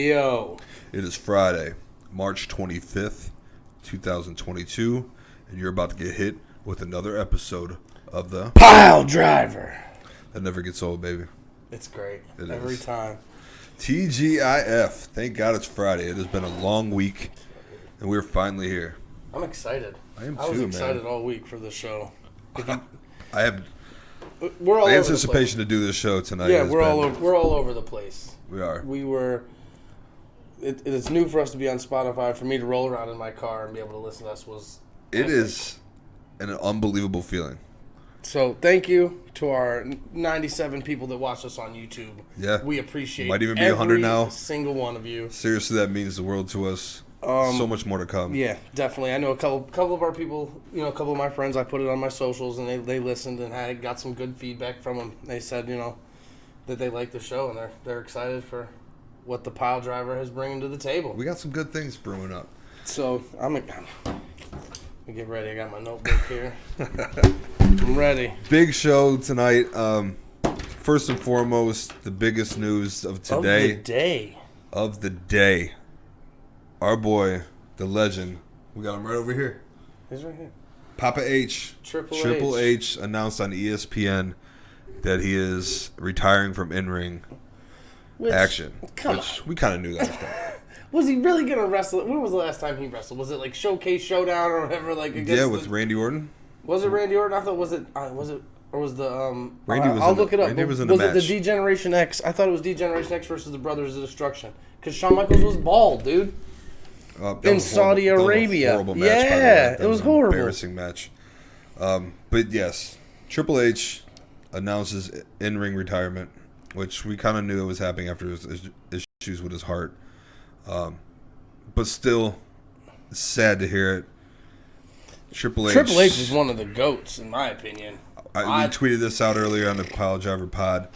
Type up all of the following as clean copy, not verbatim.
Yo. It is Friday, March 25th, 2022, and you're about to get hit with another episode of the Piledriver. That never gets old, baby. It's great. It Every is. time. TGIF. Thank God it's Friday. It has been a long week, and we're finally here. I'm excited. I am too, I was man. excited all week for the show. I have We're all the over anticipation to do this show tonight. Yeah, we're all over the place. We are. We were. It's new for us to be on Spotify. For me to roll around in my car and be able to listen to us was. It is an unbelievable feeling. So thank you to our 97 people that watch us on YouTube. Yeah. We appreciate Might even be 100 now. every single one of you. Seriously, that means the world to us. So much more to come. Yeah, definitely. I know a couple of our people, a couple of my friends, I put it on my socials, and they listened and got some good feedback from them. They said, that they like the show, and they're excited for what the Piledriver is bringing to the table. We got some good things brewing up. So, let me get ready. I got my notebook here. I'm ready. Big show tonight. First and foremost, the biggest news of today. Of the day. Our boy, the legend, we got him right over here. He's right here. Papa H. Triple H announced on ESPN that he is retiring from in-ring action. We kind of knew that was coming. Was he really going to wrestle? When was the last time he wrestled? Was it like Showcase Showdown or whatever? With Randy Orton. Was it Randy Orton? I thought was it or was the Randy was I'll look it up. Randy was in the match. Was it the D-Generation X? I thought it was D-Generation X versus the Brothers of Destruction because Shawn Michaels was bald, dude. In Saudi Arabia. That was a horrible match, yeah, by the way. it was horrible. Embarrassing match. But yes, Triple H announces in-ring retirement, which we kind of knew it was happening after his issues with his heart. But still, it's sad to hear it. Triple H is one of the GOATs, in my opinion. We tweeted this out earlier on the Piledriver Pod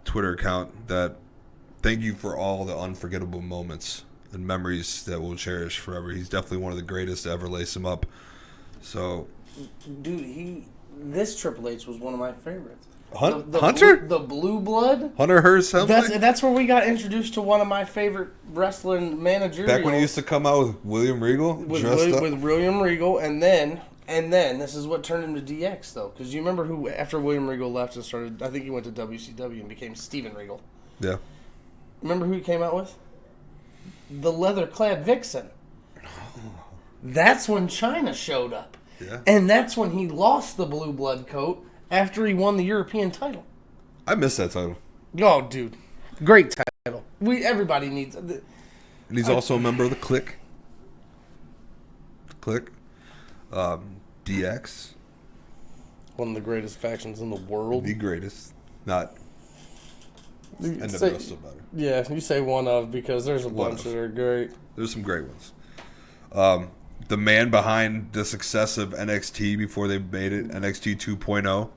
Twitter account that thank you for all the unforgettable moments and memories that we'll cherish forever. He's definitely one of the greatest to ever lace him up. So, dude, this Triple H was one of my favorites. Hunter? The Blue Blood? Hunter Hearst something? That's where we got introduced to one of my favorite wrestling managerials. Back when he used to come out with William Regal? With William Regal, and then this is what turned him to DX, though. Because you remember who, after William Regal left and started, I think he went to WCW and became Steven Regal. Yeah. Remember who he came out with? The leather-clad Vixen. That's when China showed up. Yeah. And that's when he lost the blue blood coat after he won the European title. I miss that title. Oh, dude. Great title. Everybody needs it. And he's also a member of the Clique. DX. One of the greatest factions in the world. The greatest. Not... NWO's still better. Yeah, you say one of because there's a bunch that are great. There's some great ones. The man behind the success of NXT before they made it, NXT 2.0.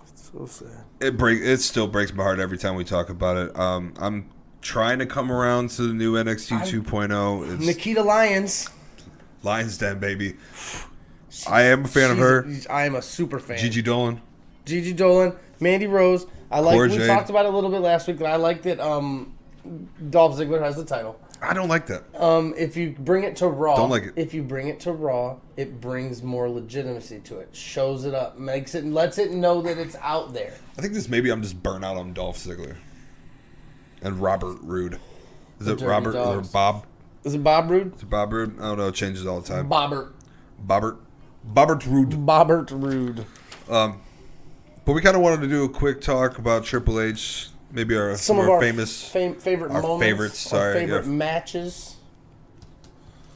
It's so sad. It still breaks my heart every time we talk about it. I'm trying to come around to the new NXT 2.0. It's Nikita Lyons. Lions Den, baby. I am a fan of her. I am a super fan. Gigi Dolan, Mandy Rose. We Jade. talked about it a little bit last week, but I like that Dolph Ziggler has the title. I don't like that. If you bring it to Raw, Don't like it. If you bring it to Raw, it brings more legitimacy to it, shows it up, lets it know that it's out there. I think I'm just burnt out on Dolph Ziggler and Robert Roode. Is it Robert or Bob? Is it Bob Roode? Is it Bob Roode? I don't know. It changes all the time. Bobbert Roode. But we kind of wanted to do a quick talk about Triple H. Maybe some of our famous favorite moments, favorites. Favorite matches.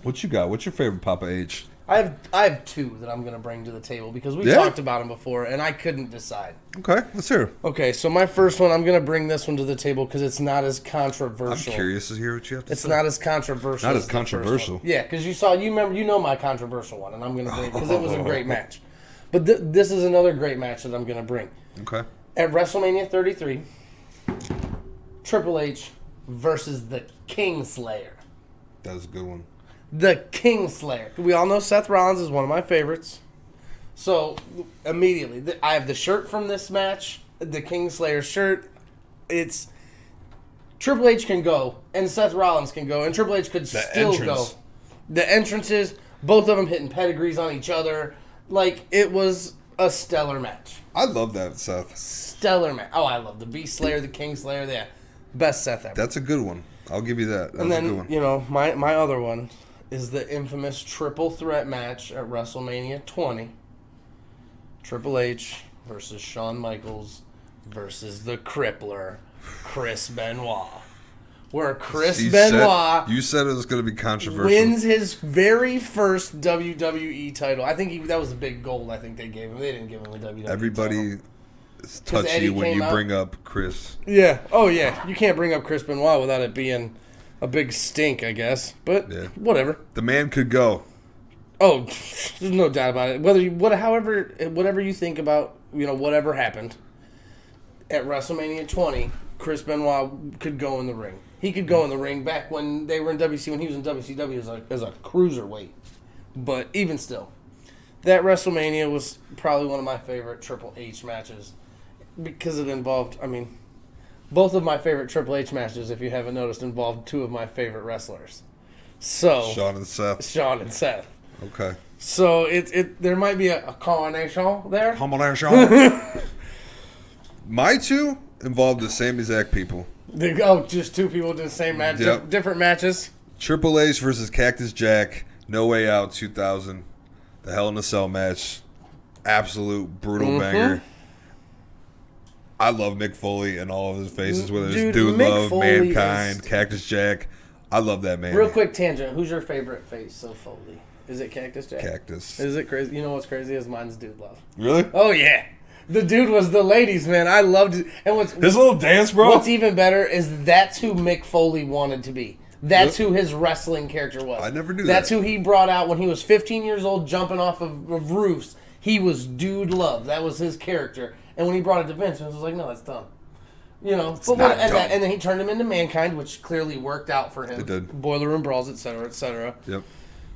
What you got? What's your favorite Papa H? I have two that I'm going to bring to the table because we talked about them before and I couldn't decide. Okay, let's hear it. Okay, so my first one, I'm going to bring this one to the table because it's not as controversial. I'm curious to hear what you have to say. It's not as controversial. Not as controversial. Yeah, because you know my controversial one, and I'm going to bring it because it was a great match. But this is another great match that I'm going to bring. Okay. At WrestleMania 33, Triple H versus the Kingslayer. That was a good one. The Kingslayer. We all know Seth Rollins is one of my favorites. So, immediately, I have the shirt from this match, the Kingslayer shirt. It's Triple H can go, and Seth Rollins can go, and Triple H could still go. The entrances, both of them hitting pedigrees on each other. Like, it was a stellar match. I love that, Seth. Stellar match. Oh, I love the Beast Slayer, the King Slayer. Yeah, best Seth ever. That's a good one. I'll give you that. That's and then, a good one. you know, my other one is the infamous triple threat match at WrestleMania 20. Triple H versus Shawn Michaels versus the Crippler, Chris Benoit. Where Chris Benoit you said it was going to be controversial. Wins his very first WWE title. I think that was the big gold I think they gave him. They didn't give him the WWE Everybody title. is touchy when you bring up Chris. Yeah. Oh, yeah. You can't bring up Chris Benoit without it being a big stink, I guess. But whatever. The man could go. Oh, there's no doubt about it. Whatever you think about, you know, whatever happened at WrestleMania 20, Chris Benoit could go in the ring. He could go in the ring back when they were in WC, when he was in WCW as a cruiserweight. But even still, that WrestleMania was probably one of my favorite Triple H matches because it involved, both of my favorite Triple H matches, if you haven't noticed, involved two of my favorite wrestlers. So Shawn and Seth. Okay. So there might be a combination there. Combination. My two involved the same exact people. Just two people did the same match, different matches. Triple H versus Cactus Jack, No Way Out 2000, the Hell in a Cell match, absolute brutal banger. I love Mick Foley and all of his faces, whether it's Dude Love, Foley Mankind, Cactus Jack. I love that man. Real quick tangent, who's your favorite face of Foley? Is it Cactus Jack? Cactus. Is it crazy? You know what's crazy is mine's Dude Love. Really? Oh, yeah. The dude was the ladies, man. I loved it. And his little dance, bro. What's even better is that's who Mick Foley wanted to be. That's who his wrestling character was. I never knew that. That's who he brought out when he was 15 years old, jumping off of roofs. He was Dude Love. That was his character. And when he brought it to Vince was like, no, that's dumb. You know, and then he turned him into Mankind, which clearly worked out for him. It did. Boiler Room Brawls, etc., etc. Yep.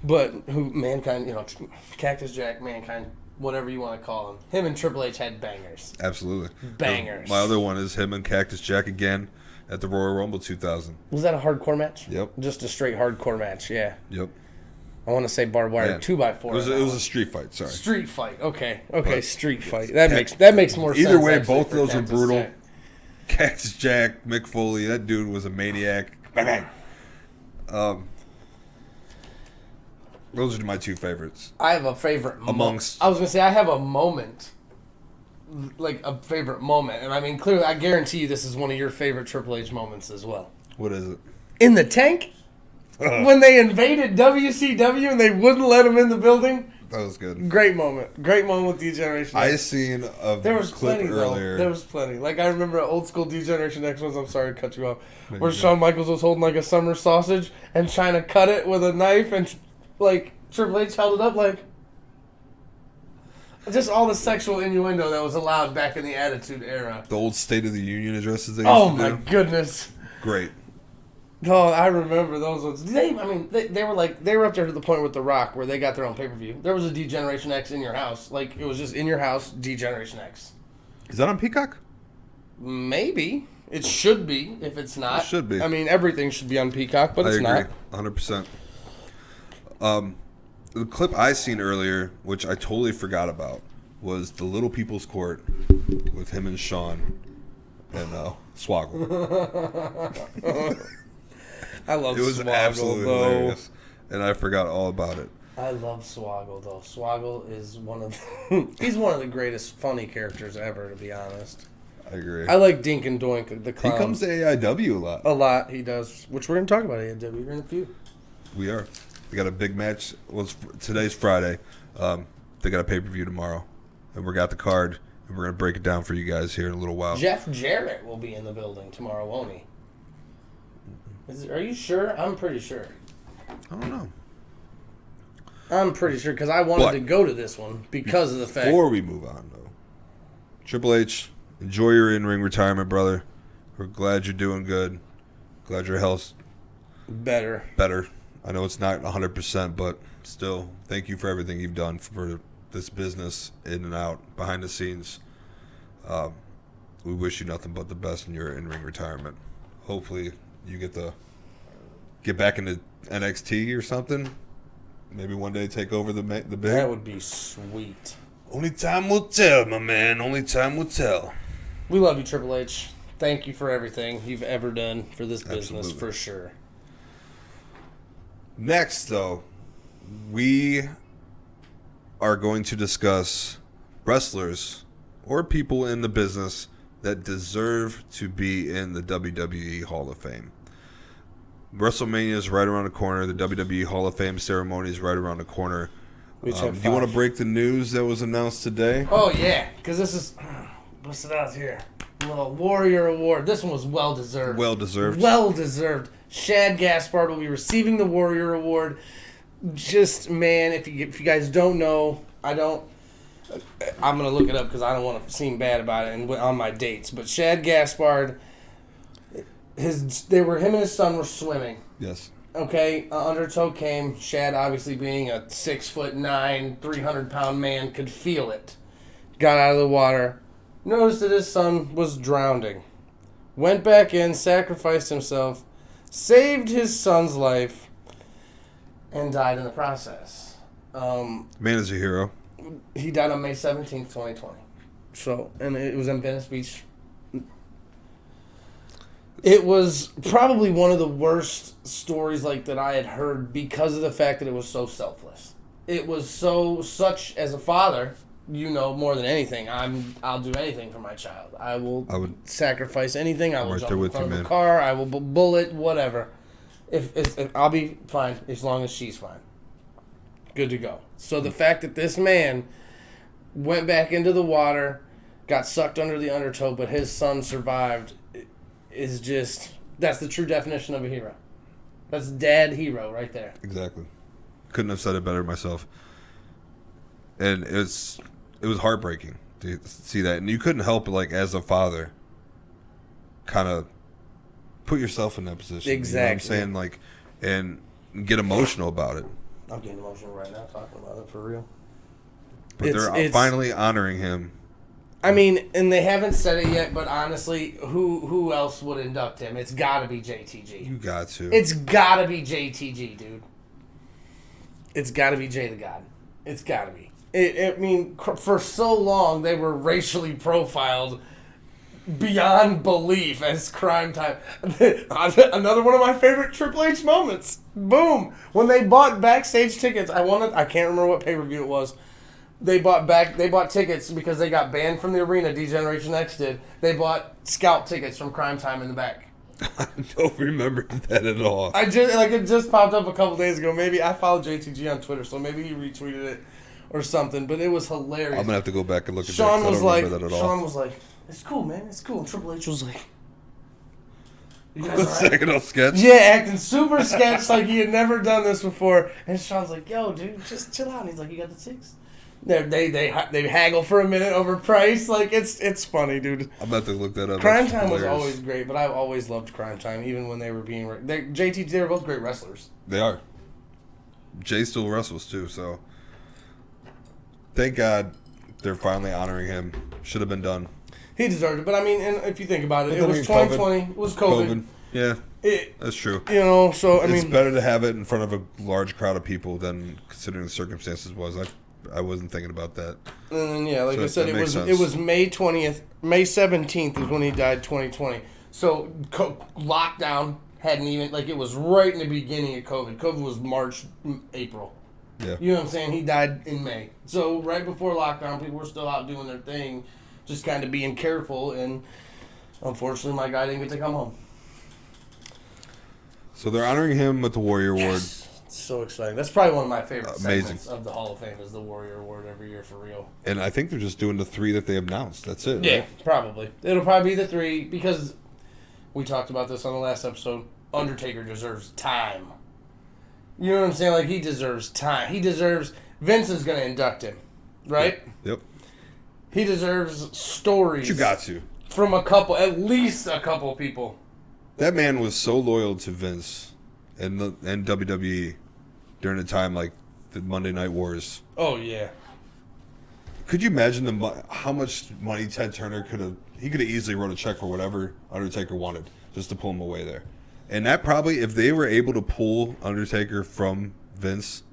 But Mankind, you know, Cactus Jack, Mankind, whatever you want to call him. Him and Triple H had bangers. Absolutely. Bangers. My other one is him and Cactus Jack again at the Royal Rumble 2000. Was that a hardcore match? Yep. Just a straight hardcore match, yeah. Yep. I want to say barbed wire 2x4. It was a street fight, sorry. Street fight, okay. But street fight. That makes more sense. Either way, both of those are brutal. Jack. Cactus Jack, Mick Foley, that dude was a maniac. Bang, bang. Those are my two favorites. I have a favorite I was going to say, I have a moment. Like, a favorite moment. And, clearly, I guarantee you this is one of your favorite Triple H moments as well. What is it? In the tank? When they invaded WCW and they wouldn't let him in the building? That was good. Great moment. Great moment with D-Generation X. I seen a clip earlier. There was plenty. Like, I remember old school D-Generation X ones, I'm sorry to cut you off, where Shawn Michaels was holding, like, a summer sausage and trying to cut it with a knife and, like, Triple H held it up, like... Just all the sexual innuendo that was allowed back in the Attitude Era. The old State of the Union addresses they used to do. Oh, my goodness. Great. Oh, I remember those ones. They were up there to the point with The Rock where they got their own pay-per-view. There was a D-Generation X in your house. Like, it was just in your house, D-Generation X. Is that on Peacock? Maybe. It should be, if it's not. It should be. Everything should be on Peacock, but it's not. I agree, 100%. The clip I seen earlier, which I totally forgot about, was the Little People's Court with him and Shawn and Swoggle. I love Swoggle, it was absolutely hilarious, and I forgot all about it. I love Swoggle, though. Swoggle is he's one of the greatest funny characters ever, to be honest. I agree. I like Dink and Doink, the clown. He comes to AIW a lot. A lot, he does, which we're going to talk about AIW in a few. We are. We got a big match. Today's Friday. They got a pay-per-view tomorrow, and we got the card, and we're going to break it down for you guys here in a little while. Jeff Jarrett will be in the building tomorrow, won't he? Are you sure? I'm pretty sure. I don't know. I'm pretty sure, because I wanted to go to this one because of the fact... Before we move on, though, Triple H, enjoy your in-ring retirement, brother. We're glad you're doing good. Glad your health's... Better. I know it's not 100%, but still, thank you for everything you've done for this business, in and out, behind the scenes. We wish you nothing but the best in your in-ring retirement. hopefully you get back into NXT or something. Maybe one day take over the big. That would be sweet. Only time will tell, my man. Only time will tell. We love you, Triple H. Thank you for everything you've ever done for this business, Absolutely. for sure. Next, though, we are going to discuss wrestlers or people in the business that deserve to be in the WWE Hall of Fame. WrestleMania is right around the corner. The WWE Hall of Fame ceremony is right around the corner. Do you want to break the news that was announced today? Oh, yeah, because this is... What's it out here? A little Warrior Award. This one was well-deserved. Well-deserved. Well-deserved. Shad Gaspard will be receiving the Warrior Award. Just, man, if you guys don't know, I'm going to look it up because I don't want to seem bad about it and on my dates. But Shad Gaspard, him and his son were swimming. Yes. Okay, undertow came. Shad, obviously being a 6'9", 300-pound man, could feel it. Got out of the water. Noticed that his son was drowning. Went back in, sacrificed himself, saved his son's life, and died in the process. Man is a hero. He died on May 17th, 2020. So, and it was in Venice Beach. It was probably one of the worst stories like that I had heard because of the fact that it was so selfless. It was such as a father, you know more than anything. I'll do anything for my child. I would sacrifice anything. I will jump in front of the car. I will bullet whatever. If I'll be fine as long as she's fine. Good to go. So the fact that this man went back into the water, got sucked under the undertow, but his son survived, is just, that's the true definition of a hero. That's dad hero right there. Exactly. Couldn't have said it better myself. And it was heartbreaking to see that. And you couldn't help but, like, as a father, kind of put yourself in that position. Exactly. You know what I'm saying? Like, and get emotional about it. I'm getting emotional right now talking about it, for real. But they're finally honoring him. I mean, and they haven't said it yet, but honestly, who else would induct him? It's got to be JTG. You got to. It's got to be JTG, dude. It's got to be Jay the God. It's got to be. I mean, for so long, they were racially profiled beyond belief as Crime Time. Another one of my favorite Triple H moments. Boom. When they bought backstage tickets, I can't remember what pay-per-view it was. They bought tickets because they got banned from the arena. D-Generation X did. They bought scalp tickets from Crime Time in the back. I don't remember that at all. It just popped up a couple days ago. Maybe I followed JTG on Twitter, so maybe he retweeted it or something. But it was hilarious. I'm gonna have to go back and look at Sean that. I don't remember that at all. Sean was like, "It's cool, man. It's cool." And Triple H was like, "You guys The all right?" second off sketch. Yeah, acting super sketch like he had never done this before. And Sean's like, "Yo, dude, just chill out." And he's like, "You got the tickets?" They haggle for a minute over price. Like, it's funny, dude. I'm about to look that up. Crime Time was always great, but I always loved Crime Time, even when they were being... JT, they were both great wrestlers. They are. Jay still wrestles, too, so... Thank God they're finally honoring him. Should have been done. He deserved it, but I mean, and if you think about it, it was 2020, it was COVID. Yeah, that's true. You know, so, I mean... It's better to have it in front of a large crowd of people than considering the circumstances was. I wasn't thinking about that. And then, yeah, like I said, it was May 20th. May 17th is when he died, 2020. So lockdown hadn't even, like, it was right in the beginning of COVID. COVID was March, April. Yeah. You know what I'm saying? He died in May. So right before lockdown, people were still out doing their thing, just kind of being careful. And unfortunately, my guy didn't get to come home. So they're honoring him with the Warrior Award. So exciting. That's probably one of my favorite segments of the Hall of Fame is the Warrior Award every year, for real. And I think they're just doing the 3 that they announced. That's it, Yeah, right? probably. It'll probably be the 3 because we talked about this on the last episode. Undertaker deserves time. You know what I'm saying? Like, he deserves time. Vince is going to induct him, right? Yep. He deserves stories. You got to. From at least a couple people. That man was so loyal to Vince and WWE during the time, like, the Monday Night Wars. Oh, yeah. Could you imagine how much money Ted Turner could have... He could have easily wrote a check for whatever Undertaker wanted. just to pull him away there. And that probably, if they were able to pull Undertaker from Vince,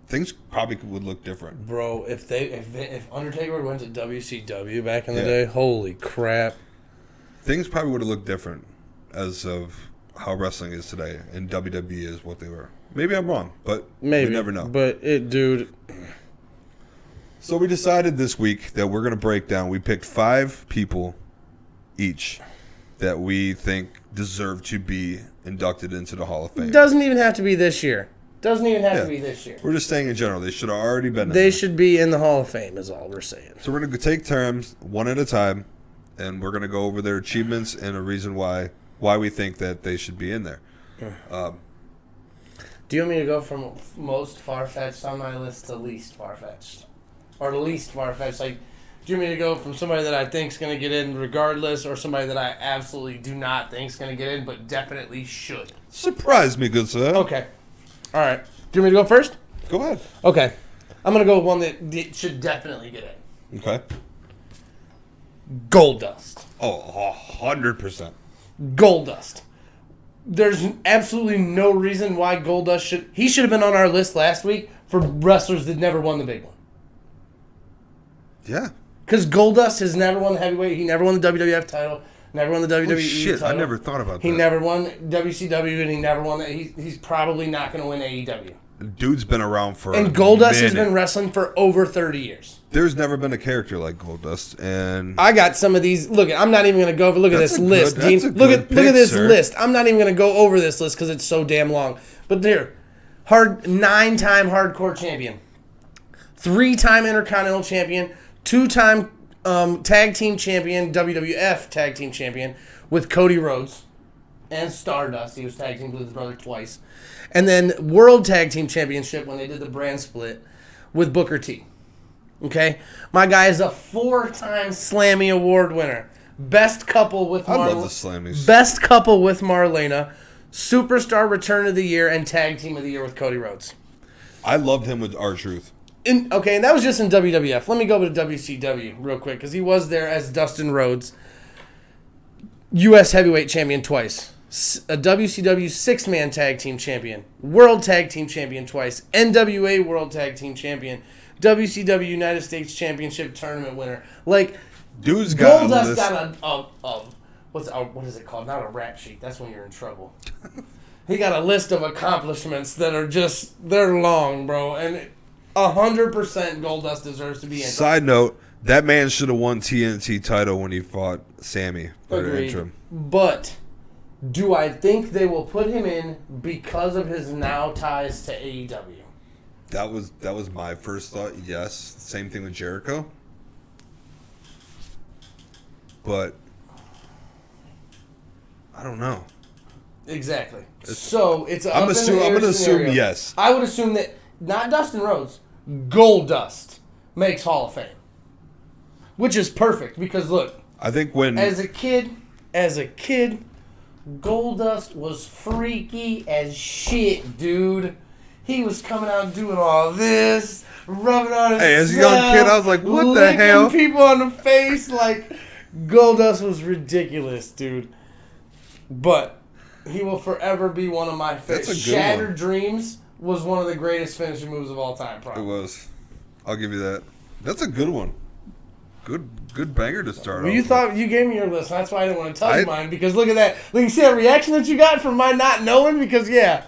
things probably would look different. Bro, if Undertaker went to WCW back in the day, holy crap. Things probably would have looked different as of how wrestling is today, and WWE is what they were. Maybe I'm wrong, but we never know. But dude. So we decided this week that we're going to break down. We picked 5 people each that we think deserve to be inducted into the Hall of Fame. Doesn't even have to be this year. Doesn't even have to be this year. We're just saying in general. They should have already been They should be in the Hall of Fame is all we're saying. So we're going to take turns one at a time, and we're going to go over their achievements and a reason why we think that they should be in there. Do you want me to go from most far-fetched on my list to least far-fetched? Or least far-fetched? Like, do you want me to go from somebody that I think is going to get in regardless, or somebody that I absolutely do not think is going to get in but definitely should? Surprise me, good sir. Okay. All right. Do you want me to go first? Go ahead. Okay. I'm going to go with one that should definitely get in. Okay. Goldust. Oh, 100%. Goldust. There's absolutely no reason why Goldust he should have been on our list last week for wrestlers that never won the big one. Yeah. Because Goldust has never won the heavyweight. He never won the WWF title. Never won the WWE shit, title. I never thought about that. He never won WCW, and he never won that. He's probably not going to win AEW. Dude's been around for and Goldust has been wrestling for over 30 years. There's never been a character like Goldust, and I got some of these. Look, I'm not even going to go over. Look at this list, Dean. Look at this list. I'm not even going to go over this list because it's so damn long. But there, 9-time hardcore champion, 3-time Intercontinental champion, 2-time tag team champion, WWF tag team champion with Cody Rhodes and Stardust. He was tag team with his brother twice. And then World Tag Team Championship when they did the brand split with Booker T. Okay? My guy is a 4-time Slammy Award winner. Best couple with I love the Slammies. Best couple with Marlena. Superstar Return of the Year and Tag Team of the Year with Cody Rhodes. I loved him with R-Truth. And that was just in WWF. Let me go over to WCW real quick because he was there as Dustin Rhodes. U.S. Heavyweight Champion twice. A WCW 6-man tag team champion, World Tag Team Champion twice, NWA World Tag Team Champion, WCW United States Championship Tournament winner. Like, dude's got Goldust got what is it called? Not a rap sheet. That's when you're in trouble. He got a list of accomplishments that are they're long, bro. And 100% Goldust deserves to be in. Side note, that man should have won TNT title when he fought Sammy for the interim. But do I think they will put him in because of his now ties to AEW? That was my first thought, yes. Same thing with Jericho. But I don't know. Exactly. So it's I'm going to assume yes. I would assume that not Dustin Rhodes, Goldust makes Hall of Fame. Which is perfect because look, I think when as a kid, Goldust was freaky as shit, dude. He was coming out and doing all this, rubbing on his as a young kid, I was like, what the hell? People on the face, like, Goldust was ridiculous, dude. But he will forever be one of my favorites. Shattered Dreams was one of the greatest finishing moves of all time, probably. It was. I'll give you that. That's a good one. Good banger to start off. You gave me your list. That's why I didn't want to tell you mine. Because look at that. Look, you see that reaction that you got from my not knowing? Because, yeah.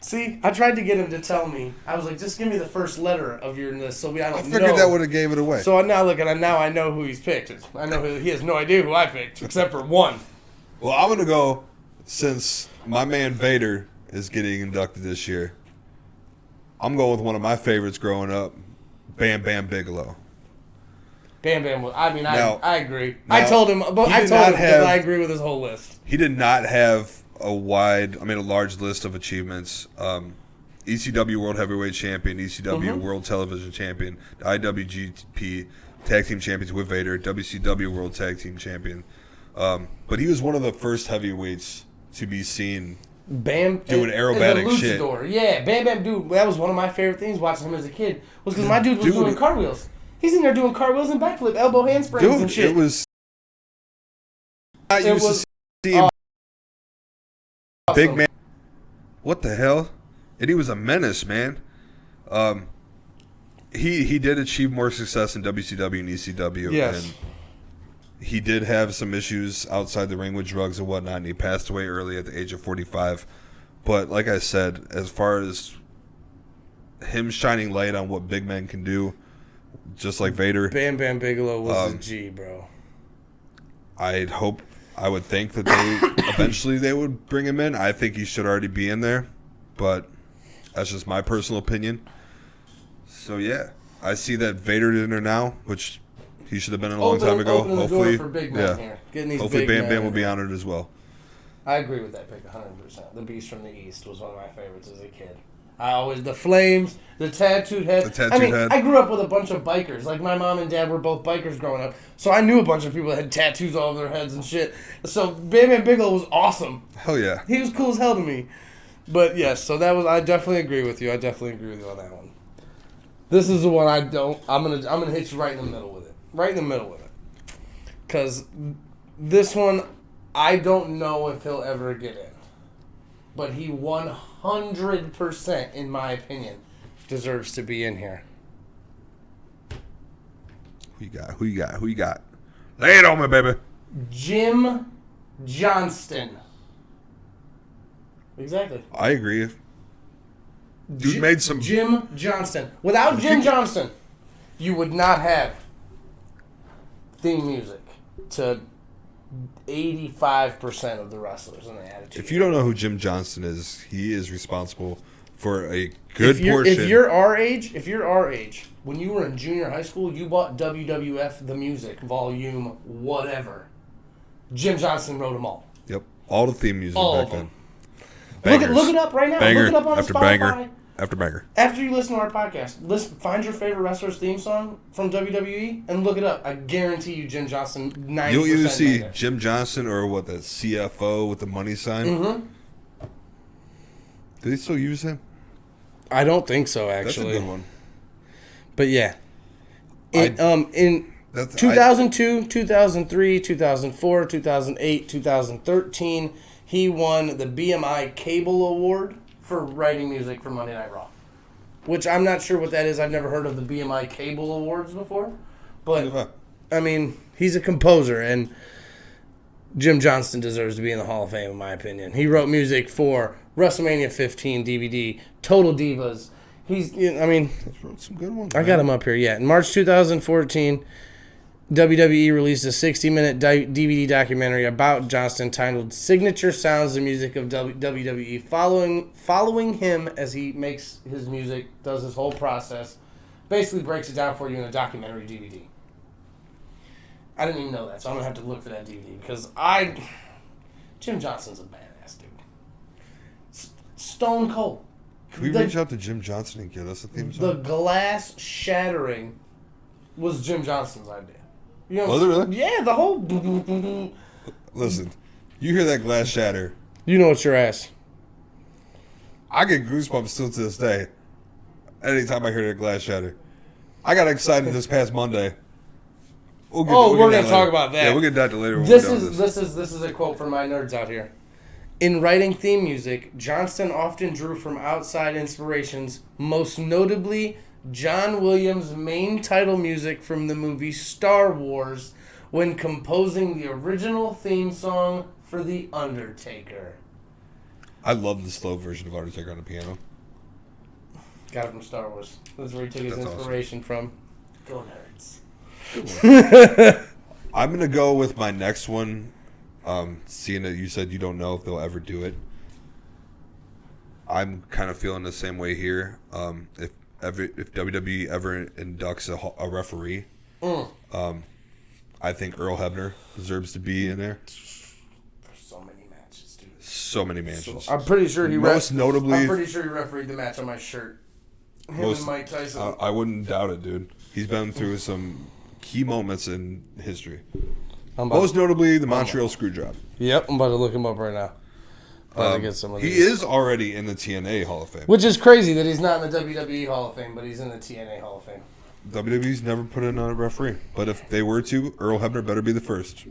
See, I tried to get him to tell me. I was like, just give me the first letter of your list so I don't know. I figured that would have gave it away. So now look at it. Now I know who he's picked. I know he has no idea who I picked, except for one. Well, I'm going to go, since my man Vader is getting inducted this year, I'm going with one of my favorites growing up, Bam Bam Bigelow. Bam Bam. I agree. I told him because I agree with his whole list. He did not have a large list of achievements. ECW World Heavyweight Champion, ECW World Television Champion, IWGP Tag Team Champions with Vader, WCW World Tag Team Champion. But he was one of the first heavyweights to be seen doing aerobatic shit. Yeah, Bam Bam, dude. That was one of my favorite things watching him as a kid. Was because my dude was doing cartwheels. He's in there doing cartwheels and backflip, elbow handsprings and shit. It was not used to seeing big man. What the hell? And he was a menace, man. He did achieve more success in WCW and ECW. Yes. And he did have some issues outside the ring with drugs and whatnot, and he passed away early at the age of 45. But like I said, as far as him shining light on what big men can do, just like Vader. Bam Bam Bigelow was a G, bro. I would think that eventually they would bring him in. I think he should already be in there, but that's just my personal opinion. So yeah, I see that Vader in there now, which he should have been in a long time ago. Hopefully, for big men here. Hopefully Bam Bam will be honored as well. I agree with that pick 100%. The Beast from the East was one of my favorites as a kid. The flames, the tattooed head. I grew up with a bunch of bikers. Like, my mom and dad were both bikers growing up. So I knew a bunch of people that had tattoos all over their heads and shit. So Bam Bam Bigelow was awesome. Hell yeah. He was cool as hell to me. But yes, so I definitely agree with you. I definitely agree with you on that one. This is the one I'm gonna hit you right in the middle with it. Right in the middle with it. Because this one, I don't know if he'll ever get in. But he 100%, in my opinion, deserves to be in here. Who you got? Lay it on me, baby. Jim Johnston. Exactly. I agree. Dude made some... Jim Johnston. Without Jim Johnston, you would not have theme music to 85% of the wrestlers in the Attitude. If you don't know who Jim Johnston is, he is responsible for a good portion. If you're our age, when you were in junior high school, you bought WWF The Music, volume whatever. Jim Johnston wrote them all. Yep. All the theme music all back then. Look it up right now. Banger Look it up on after Spotify. Banger after banger. After you listen to our podcast, find your favorite wrestler's theme song from WWE and look it up. I guarantee you Jim Johnston 90%. You'll either see Jim Johnston or the CFO with the money sign. Mm-hmm. Do they still use him? I don't think so, actually. That's a good one. But yeah. In 2002, 2003, 2004, 2008, 2013, he won the BMI Cable Award for writing music for Monday Night Raw. Which I'm not sure what that is. I've never heard of the BMI Cable Awards before. But, I mean, he's a composer, and Jim Johnston deserves to be in the Hall of Fame, in my opinion. He wrote music for WrestleMania 15 DVD, Total Divas. He's wrote some good ones. I got him up here, yeah. In March 2014, WWE released a 60-minute DVD documentary about Johnston titled "Signature Sounds: The Music of WWE," following him as he makes his music, does his whole process, basically breaks it down for you in a documentary DVD. I didn't even know that, so I'm gonna have to look for that DVD because Jim Johnston's a badass dude. Stone cold. Can we reach out to Jim Johnston and get us a theme song? The glass shattering was Jim Johnston's idea. You know, was it really? Yeah, the whole... Listen, you hear that glass shatter. You know it's your ass. I get goosebumps still to this day. Anytime I hear that glass shatter. I got excited this past Monday. We're going to talk about that. Yeah, we'll get that later. This is a quote from my nerds out here. In writing theme music, Johnston often drew from outside inspirations, most notably John Williams' main title music from the movie Star Wars when composing the original theme song for The Undertaker. I love the slow version of Undertaker on the piano. Got it from Star Wars. That's where he took his inspiration from. Go nerds. I'm going to go with my next one. Seeing that you said you don't know if they'll ever do it, I'm kind of feeling the same way here. If WWE ever inducts a referee, I think Earl Hebner deserves to be in there. There's so many matches, dude. So many matches. I'm pretty sure he refereed the match on my shirt. Him and Mike Tyson. I wouldn't doubt it, dude. He's been through some key moments in history. Most notably, the Montreal Screwjob. Yep, I'm about to look him up right now. To get some of these. He is already in the TNA Hall of Fame. Which is crazy that he's not in the WWE Hall of Fame, but he's in the TNA Hall of Fame. WWE's never put in a referee. But if they were to, Earl Hebner better be the first.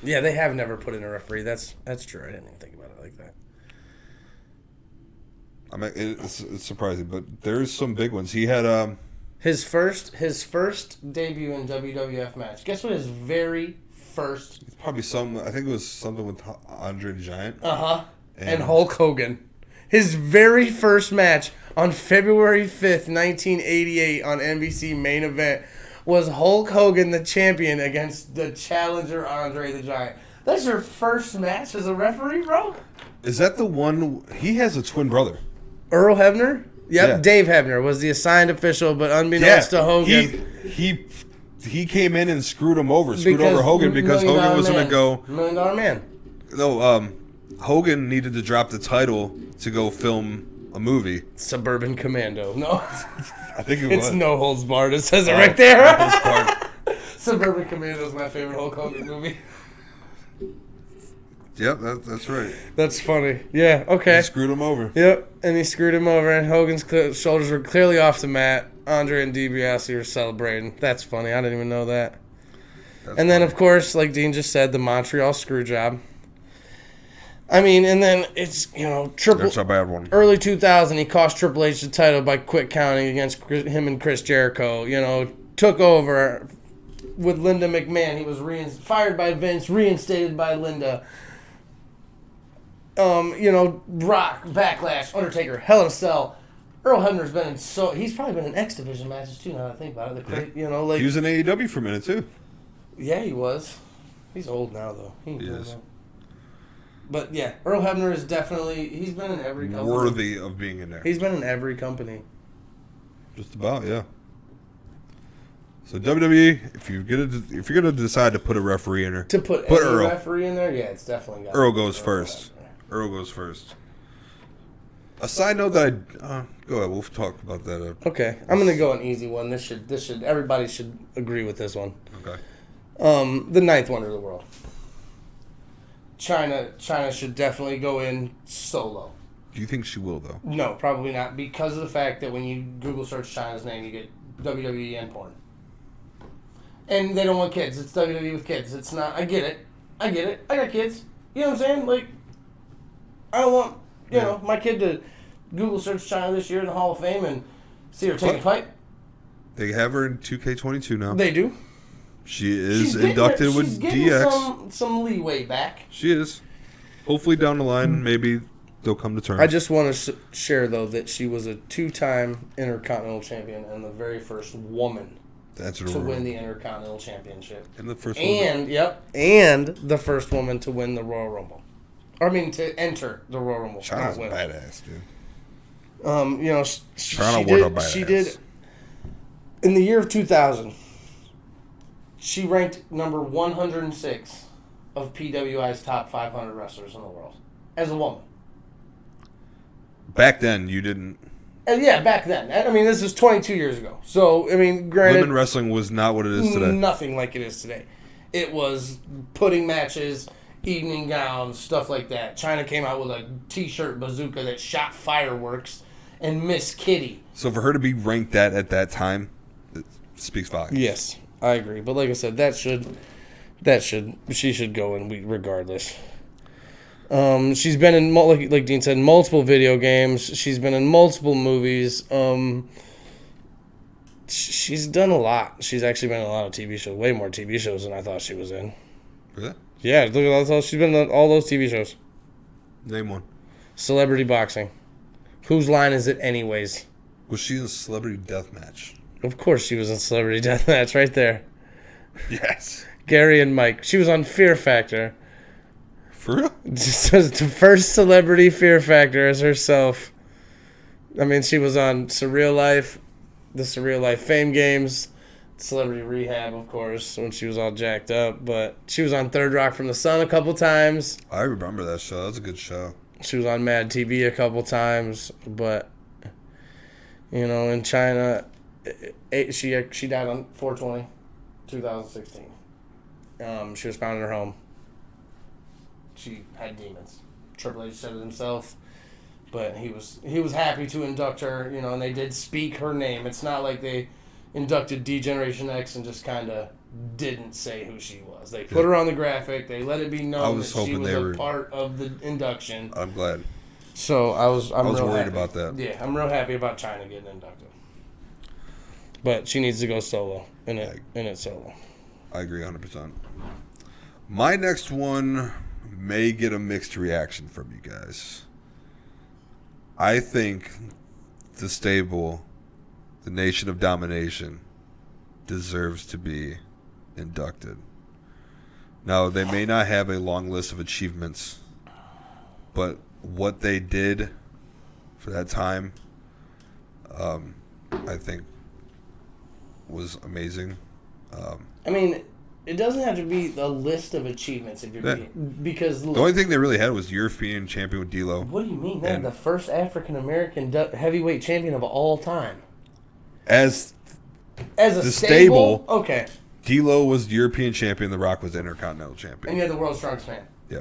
Yeah, they have never put in a referee. That's true. I didn't even think about it like that. I mean, it's surprising, but there's some big ones. He had his first debut in WWF match. Guess what his very first? Probably I think it was something with Andre the Giant. And Hulk Hogan. His very first match on February 5th, 1988 on NBC Main Event was Hulk Hogan, the champion, against the challenger Andre the Giant. That's your first match as a referee, bro? Is that the one? He has a twin brother. Earl Hebner? Yep, Yeah. Dave Hebner was the assigned official, but unbeknownst to Hogan... He came in and screwed him over. Screwed over Hogan because Hogan was going to go... $1 Million Man. No, Hogan needed to drop the title to go film a movie. Suburban Commando. No. I think it was. It's No Holds Barred. It says it right there. No Holds Barred. Suburban Commando is my favorite Hulk Hogan movie. Yep, that's right. That's funny. Yeah, okay. He screwed him over. Yep, and he screwed him over, and Hogan's shoulders were clearly off the mat. Andre and DiBiase were celebrating. That's funny. I didn't even know that. And then, of course, like Dean just said, the Montreal Screwjob. I mean, and then it's, That's a bad one. Early 2000, he cost Triple H the title by quick counting against him and Chris Jericho. Took over with Linda McMahon. He was fired by Vince, reinstated by Linda. Brock, Backlash, Undertaker, Hell in a Cell. Earl Hebner's been he's probably been in X Division matches too. Now that I think about it, he was in AEW for a minute too. Yeah, he was. He's old now though. He is. Now. But yeah, Earl Hebner is definitely. He's been in every company. Worthy of being in there. He's been in every company. Just about, yeah. So WWE, if you're gonna decide to put a referee in there, put any Earl. referee in there, yeah, it's definitely got. Earl goes first. Earl goes first. A side note that go ahead. We'll talk about that. Okay, I'm gonna go an easy one. This should everybody should agree with this one. Okay. The ninth wonder of the world. China should definitely go in solo. Do you think she will though? No, probably not, because of the fact that when you Google search China's name, you get WWE and porn. And they don't want kids. It's WWE with kids. It's not. I get it. I got kids. You know what I'm saying? Like, I don't want my kid to Google search China this year in the Hall of Fame and see her take a fight. They have her in 2K22 now. They do. She is inducted with DX. Some leeway back. She is. Hopefully down the line, maybe they'll come to terms. I just want to share, though, that she was a 2-time Intercontinental Champion and the very first woman to win the Intercontinental Championship. And the first woman. And the first woman to win the Royal Rumble. I mean, to enter the Royal Rumble. China's badass, dude. She did, in the year of 2000, she ranked number 106 of PWI's top 500 wrestlers in the world as a woman. Back then, you didn't. Yeah, back then. I mean, this is 22 years ago. So, I mean, granted, women wrestling was not what it is today. Nothing like it is today. It was pudding matches, evening gowns, stuff like that. China came out with a T-shirt bazooka that shot fireworks, and Miss Kitty. So for her to be ranked that at that time, it speaks volumes. Yes, I agree. But like I said, she should go in regardless. She's been in, like Dean said, multiple video games. She's been in multiple movies. She's done a lot. She's actually been in a lot of TV shows, way more TV shows than I thought she was in. Really? Yeah, look at that. She's been in all those TV shows. Name one. Celebrity Boxing. Whose line is it anyways? Was she in Celebrity Deathmatch? Of course she was in Celebrity Deathmatch, right there. Yes. Gary and Mike. She was on Fear Factor. For real? Just the first celebrity Fear Factor as herself. I mean, she was on Surreal Life, the Surreal Life Fame Games, Celebrity Rehab, of course, when she was all jacked up. But she was on Third Rock from the Sun a couple times. I remember that show. That was a good show. She was on Mad TV a couple times. But, in China, she died on 4/20, 2016. She was found in her home. She had demons. Triple H said it himself, but he was happy to induct her, and they did speak her name. It's not like they inducted D-Generation X and just kind of didn't say who she was. They put her on the graphic. They let it be known that she was a part of the induction. I'm glad. So I was worried about that. Yeah, I'm real happy about China getting inducted. But she needs to go solo in it solo. I agree 100%. My next one may get a mixed reaction from you guys. I think the stable, the Nation of Domination, deserves to be inducted. Now, they may not have a long list of achievements, but what they did for that time, I think, was amazing. I mean, it doesn't have to be a list of achievements if you're because the only thing they really had was European champion with D'Lo. What do you mean? They're the first African American heavyweight champion of all time. As a stable, okay. D'Lo was European champion. The Rock was Intercontinental champion. And you had the world's strongest man. Yeah.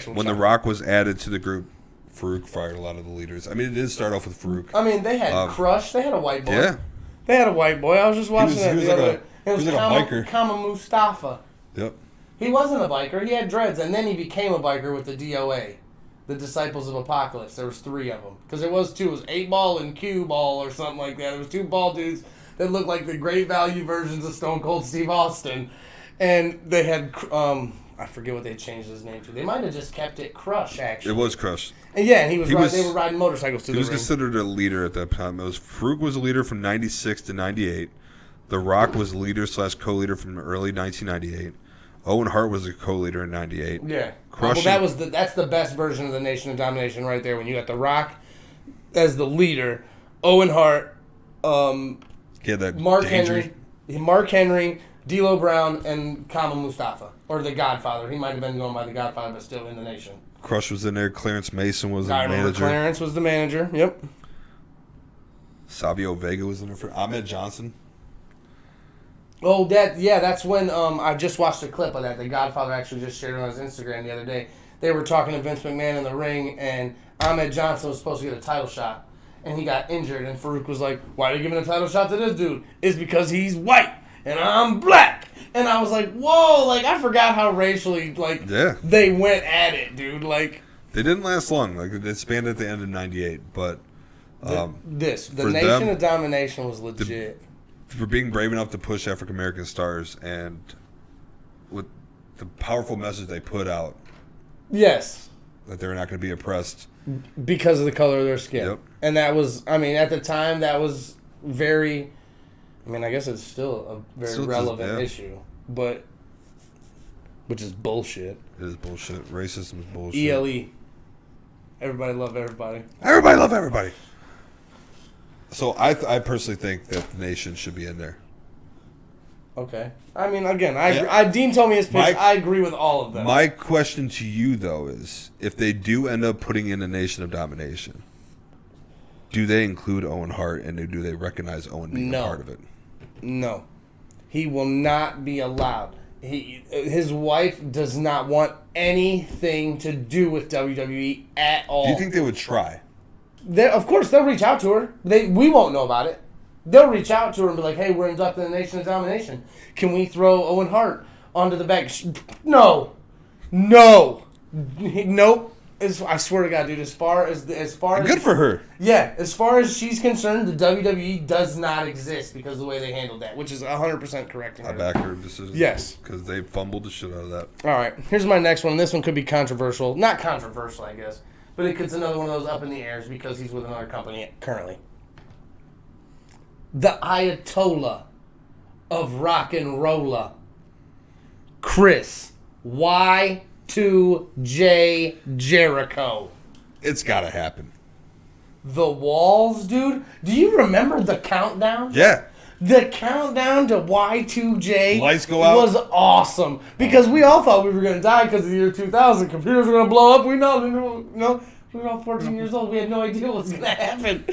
When The Rock was added to the group, Farouk fired a lot of the leaders. I mean, it did start off with Farouk. I mean, they had Crush. They had a white boy. Yeah. They had a white boy. I was just watching that the other day. It was like a biker. Kama Mustafa. Yep. He wasn't a biker. He had dreads, and then he became a biker with the DOA, the Disciples of Apocalypse. There was 3 of them. Because there was 2. It was 8 Ball and Q Ball or something like that. There was 2 bald dudes that looked like the great value versions of Stone Cold Steve Austin. And they had, I forget what they changed his name to. They might have just kept it Crush, actually. It was Crush. And yeah, and they were riding motorcycles to the ring. He was considered a leader at that time. Farouk was a leader from 96 to 98. The Rock was leader/co-leader from early 1998. Owen Hart was a co-leader in 98. Yeah. Well, that's the best version of the Nation of Domination right there. When you got The Rock as the leader, Owen Hart, Mark Henry, D'Lo Brown, and Kama Mustafa, or the Godfather. He might have been going by the Godfather, but still in the Nation. Crush was in there. Clarence Mason was the manager. Clarence was the manager. Yep. Savio Vega was in there for Ahmed Johnson. Oh, that's when I just watched a clip of that. The Godfather actually just shared it on his Instagram the other day. They were talking to Vince McMahon in the ring, and Ahmed Johnson was supposed to get a title shot, and he got injured, and Farouk was like, "Why are you giving a title shot to this dude? It's because he's white, and I'm black." And I was like, whoa, like, I forgot how racially, they went at it, dude. Like, they didn't last long. Like, they spanned at the end of 98, but... the Nation of Domination was legit. For being brave enough to push African-American stars and with the powerful message they put out. Yes. That they were not going to be oppressed. Because of the color of their skin. Yep. And that was, I mean, at the time, that was very... I mean, I guess it's still a very relevant issue, but... Which is bullshit. It is bullshit. Racism is bullshit. ELE. Everybody love everybody. Everybody love everybody. So I personally think that the Nation should be in there. Okay. I mean, again, Dean told me his pitch. I agree with all of them. My question to you, though, is if they do end up putting in a Nation of Domination, do they include Owen Hart, and do they recognize Owen being a part of it? No. He will not be allowed. His wife does not want anything to do with WWE at all. Do you think they would try? Of course, they'll reach out to her. We won't know about it. They'll reach out to her and be like, hey, we're inducting the Nation of Domination. Can we throw Owen Hart onto the back? No. Nope. I swear to God, dude, as far as good for her. Yeah, as far as she's concerned, the WWE does not exist because of the way they handled that, which is 100% correct. I back her decision. Yes. Because they fumbled the shit out of that. All right, here's my next one. This one could be controversial. Not controversial, I guess. But it's another one of those up in the airs because he's with another company currently. The Ayatollah of rock and rolla, Chris Y2J Jericho. It's got to happen. The Walls, dude. Do you remember the countdown? Yeah. The countdown to Y2J Lights go out. Was awesome because we all thought we were going to die because of the year 2000. Computers were going to blow up. We know. We were all 14 years old. We had no idea what was going to happen.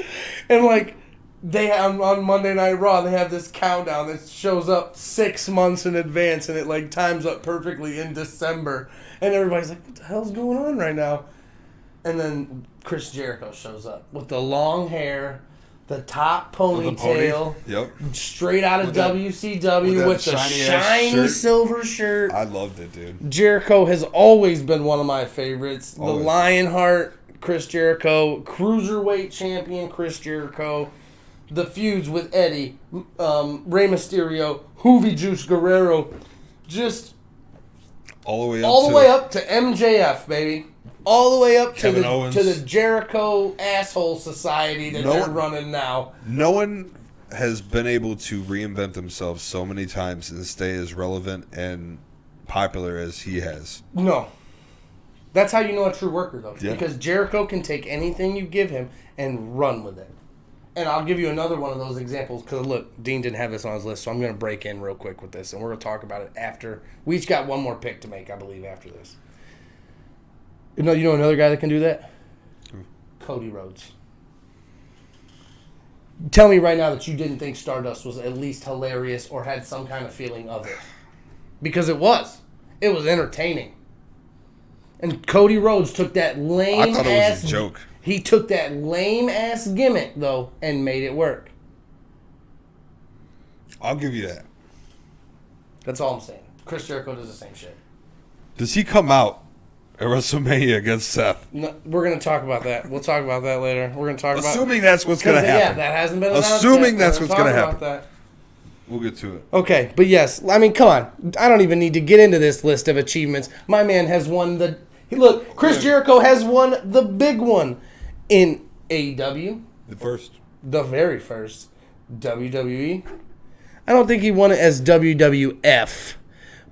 And like, they have, on Monday Night Raw, they have this countdown that shows up 6 months in advance, and it like times up perfectly in December. And everybody's like, what the hell's going on right now? And then Chris Jericho shows up with the long hair, the top ponytail, Yep. straight out of With that- WCW with the shiny shirt. silver shirt. I loved it, dude. Jericho has always been one of my favorites. Always. The Lionheart, Chris Jericho, Cruiserweight Champion Chris Jericho, the feuds with Eddie, Rey Mysterio, Hoovy Juice Guerrero, just All the all the way up to MJF, baby. All the way up to Kevin the Owens. to the Jericho asshole society that they're running now. No one has been able to reinvent themselves so many times and stay as relevant and popular as he has. No. That's how you know a true worker, though. Yeah. Because Jericho can take anything you give him and run with it. And I'll give you another one of those examples. Because, look, Dean didn't have this on his list, so I'm going to break in real quick with this. And we're going to talk about it after. We each got one more pick to make, I believe, after this. You know another guy that can do that? Who? Cody Rhodes. Tell me right now that you didn't think Stardust was at least hilarious or had some kind of feeling of it. Because it was. It was entertaining. And Cody Rhodes took that lame ass... I thought it was a joke. He took that lame ass gimmick, though, and made it work. I'll give you that. That's all I'm saying. Chris Jericho does the same shit. Does he come out at WrestleMania against Seth? No, we're going to talk about that. We'll talk about that later. We're going to talk about... Assuming that's what's going to happen. Yeah, that hasn't been announced Assuming yet. that's We're what's going to talk happen. about that. We'll get to it. Okay, but yes, I mean, come on. I don't even need to get into this list of achievements. My man has won the... Look, Chris Jericho has won the big one in AEW. The very first. WWE. I don't think he won it as WWF,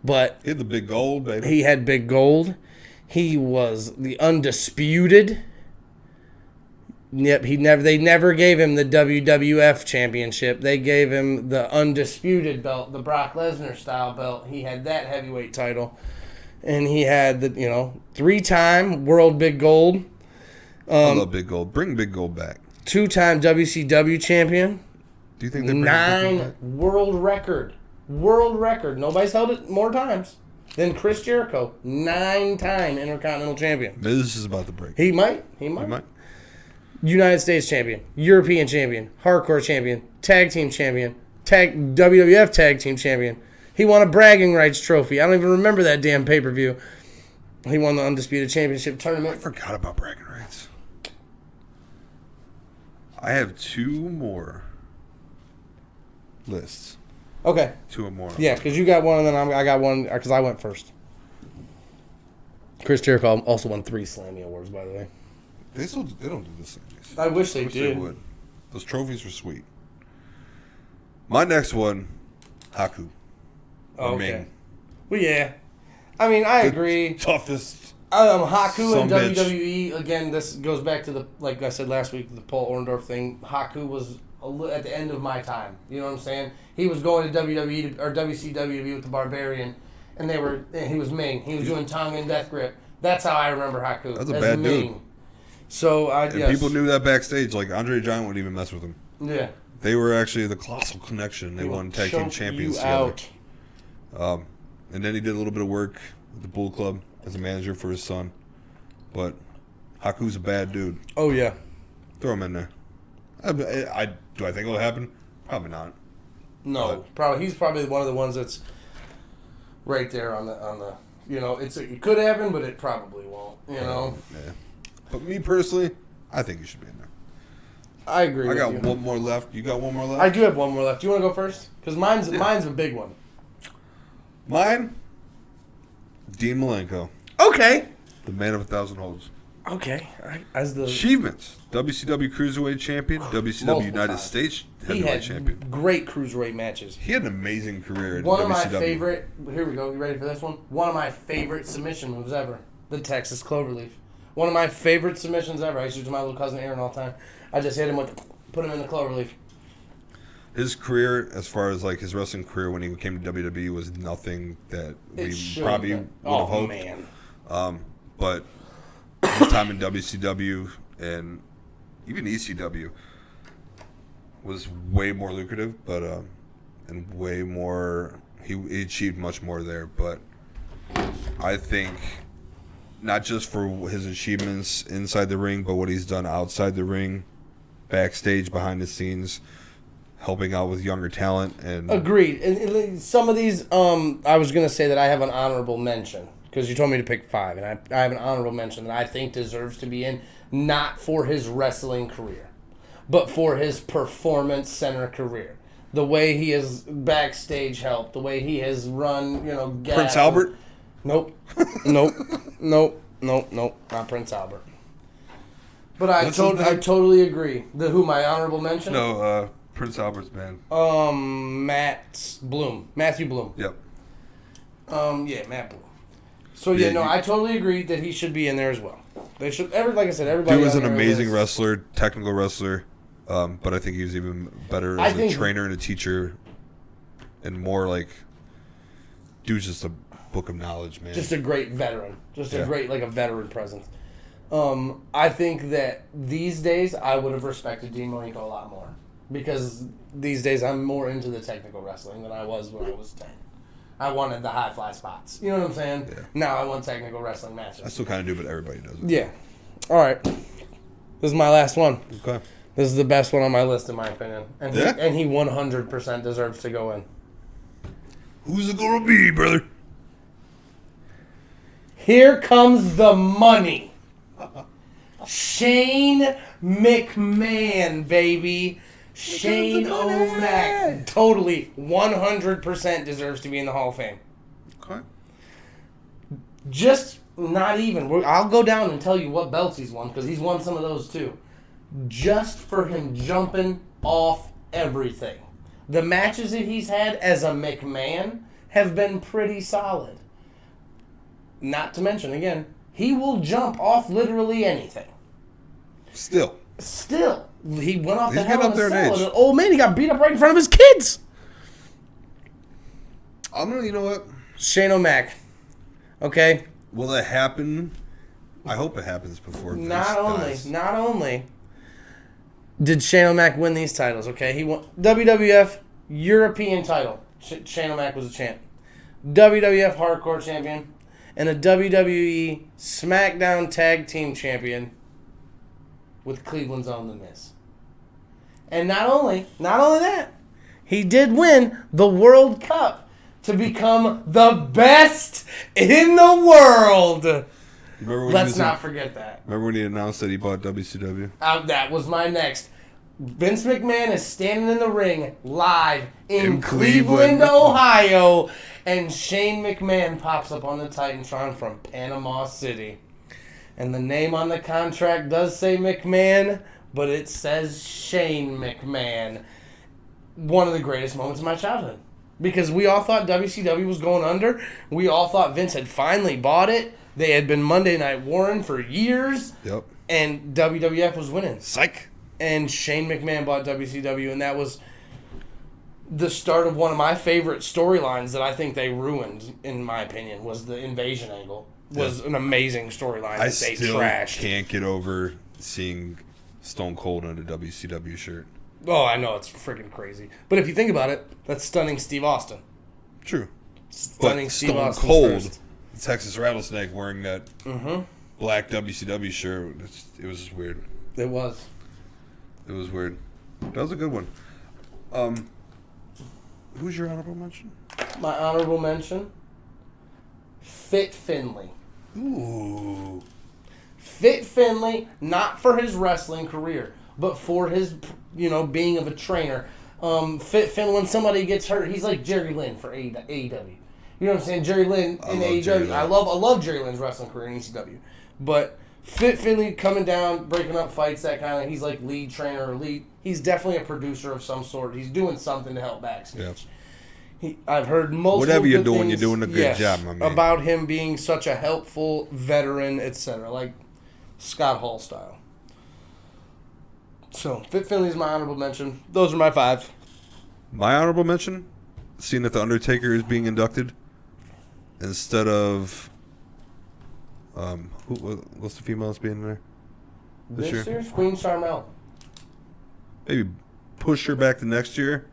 but... He had the big gold, baby. He had big gold. He was the undisputed... Yep, they never gave him the WWF championship. They gave him the undisputed belt, the Brock Lesnar style belt. He had that heavyweight title. And he had the, 3-time world big gold. I love big gold. Bring big gold back. 2-time WCW champion. Do you think they bring big gold 9 back? world record. World record. Nobody's held it more times than Chris Jericho. 9-time Intercontinental champion. Miz is about to break. He might. He might. United States champion, European champion, hardcore champion, tag team champion, WWF tag team champion. He won a bragging rights trophy. I don't even remember that damn pay-per-view. He won the Undisputed Championship I tournament. forgot about bragging rights. I have 2 more lists. Okay. 2 or more. Yeah, because you got one and then I got one because I went first. Chris Jericho also won 3 Slammy Awards, by the way. They don't do this. I wish they They did. would. Those trophies were sweet. My next one, Haku. Oh, Ming. okay. Well, yeah. I mean, I agree. Toughest. Haku and Some bitch. WWE, again, this goes back to like I said last week, the Paul Orndorff thing. Haku was at the end of my time. You know what I'm saying? He was going to WWE or WCW to be with the Barbarian, and he was Ming. He was doing Tonga and Death Grip. That's how I remember Haku. That's a as bad Ming. dude. So, And people knew that backstage. Like, Andre the Giant wouldn't even mess with him. Yeah. They were actually the Colossal Connection. They won tag team champions together. And then he did a little bit of work with the Bull Club as a manager for his son. But Haku's a bad dude. Oh, yeah. Throw him in there. Do I think it'll happen? Probably not. No, probably he's probably one of the ones that's right there on the. It could happen, but it probably won't. Yeah. But me personally, I think you should be in there. I agree. I got with you. one more left. You got one more left? I do have one more left. Do you want to go first? Because mine's a big one. Mine, Dean Malenko, Okay. the man of 1,000 holds. Okay. As the Achievements: WCW Cruiserweight Champion, WCW multiple United times. States he Heavyweight had Champion. great cruiserweight matches. He had an amazing career in One WCW. of my favorite. Here we go. You ready for this one? One of my favorite submission moves ever. The Texas Cloverleaf. One of my favorite submissions ever. I used to do to my little cousin Aaron all the time. I just hit him put him in the Cloverleaf. His career, as far as like his wrestling career when he came to WWE, was nothing that we probably would have hoped. Man. But his time in WCW and even ECW was way more lucrative, but and way more. He achieved much more there. But I think not just for his achievements inside the ring, but what he's done outside the ring, backstage, behind the scenes, helping out with younger talent. And agreed. And some of these, I was going to say that I have an honorable mention because you told me to pick 5, and I have an honorable mention that I think deserves to be in, not for his wrestling career, but for his performance center career. The way he has backstage helped, the way he has run, Prince Albert? Nope. Nope. Not Prince Albert. But I totally agree. Who, my honorable mention? No, Prince Albert's band. Matthew Bloom. Yep. Yeah, Matt Bloom. So I totally agree that he should be in there as well. They should. Like I said, everybody. He was an amazing wrestler, technical wrestler, but I think he was even better as a trainer and a teacher, and more like, dude's just a book of knowledge, man. Just a great veteran. A great a veteran presence. I think that these days I would have respected Dean Malenko a lot more because these days I'm more into the technical wrestling than I was when I was 10. I wanted the high fly spots. You know what I'm saying? Yeah. Now I want technical wrestling matches. I still kind of do, but everybody does it. Yeah. All right. This is my last one. Okay. This is the best one on my list, in my opinion. And he 100% deserves to go in. Who's it going to be, brother? Here comes the money. Shane McMahon, baby. Shane O'Mac. Totally, 100% deserves to be in the Hall of Fame. Okay. Just not even. I'll go down and tell you what belts he's won, because he's won some of those too. Just for him jumping off everything. The matches that he's had as a McMahon have been pretty solid. Not to mention, again, he will jump off literally anything. Still. He went off the Hell in a Cell. An old man, he got beat up right in front of his kids. You know what? Shane O'Mac. Okay? Will that happen? I hope it happens before Vince dies. Not only did Shane O'Mac win these titles, okay? He won WWF European title. Shane O'Mac was a champ. WWF Hardcore champion. And a WWE SmackDown Tag Team champion with Cleveland's own The Miz. And not only that, he did win the World Cup to become the best in the world. Let's not forget that. Remember when he announced that he bought WCW? That was my next. Vince McMahon is standing in the ring live in Cleveland, Ohio, and Shane McMahon pops up on the Titantron from Panama City. And the name on the contract does say McMahon, but it says Shane McMahon. One of the greatest moments of my childhood. Because we all thought WCW was going under. We all thought Vince had finally bought it. They had been Monday Night Warring for years. Yep. And WWF was winning. Psych. And Shane McMahon bought WCW, and that was the start of one of my favorite storylines that I think they ruined, in my opinion, was the invasion angle. Was an amazing storyline that they trashed. I can't get over seeing Stone Cold in a WCW shirt. Oh, I know, it's freaking crazy. But if you think about it, that's stunning Steve Austin. True. Stunning Steve Austin. Stone Cold, the Texas Rattlesnake, wearing that black WCW shirt, it was just weird. It was. It was weird. That was a good one. Who's your honorable mention? My honorable mention? Fit Finlay. Ooh. Fit Finlay, not for his wrestling career, but for his, being of a trainer. Fit Finlay, when somebody gets hurt, he's like Jerry Lynn for AEW. You know what I'm saying? Jerry Lynn in AEW. I love Jerry Lynn's wrestling career in ECW. But Fit Finlay coming down, breaking up fights, that kind of. He's like lead trainer or lead. He's definitely a producer of some sort. He's doing something to help backstage. Yeah. I've heard multiple. Whatever you're doing, things, you're doing a good job, my man. About him being such a helpful veteran, etc., like Scott Hall style. So Fit Finlay's my honorable mention. Those are my 5. My honorable mention, seeing that the Undertaker is being inducted instead of. What's the female that's being there this year? Queen Charmel. Maybe push her back to next year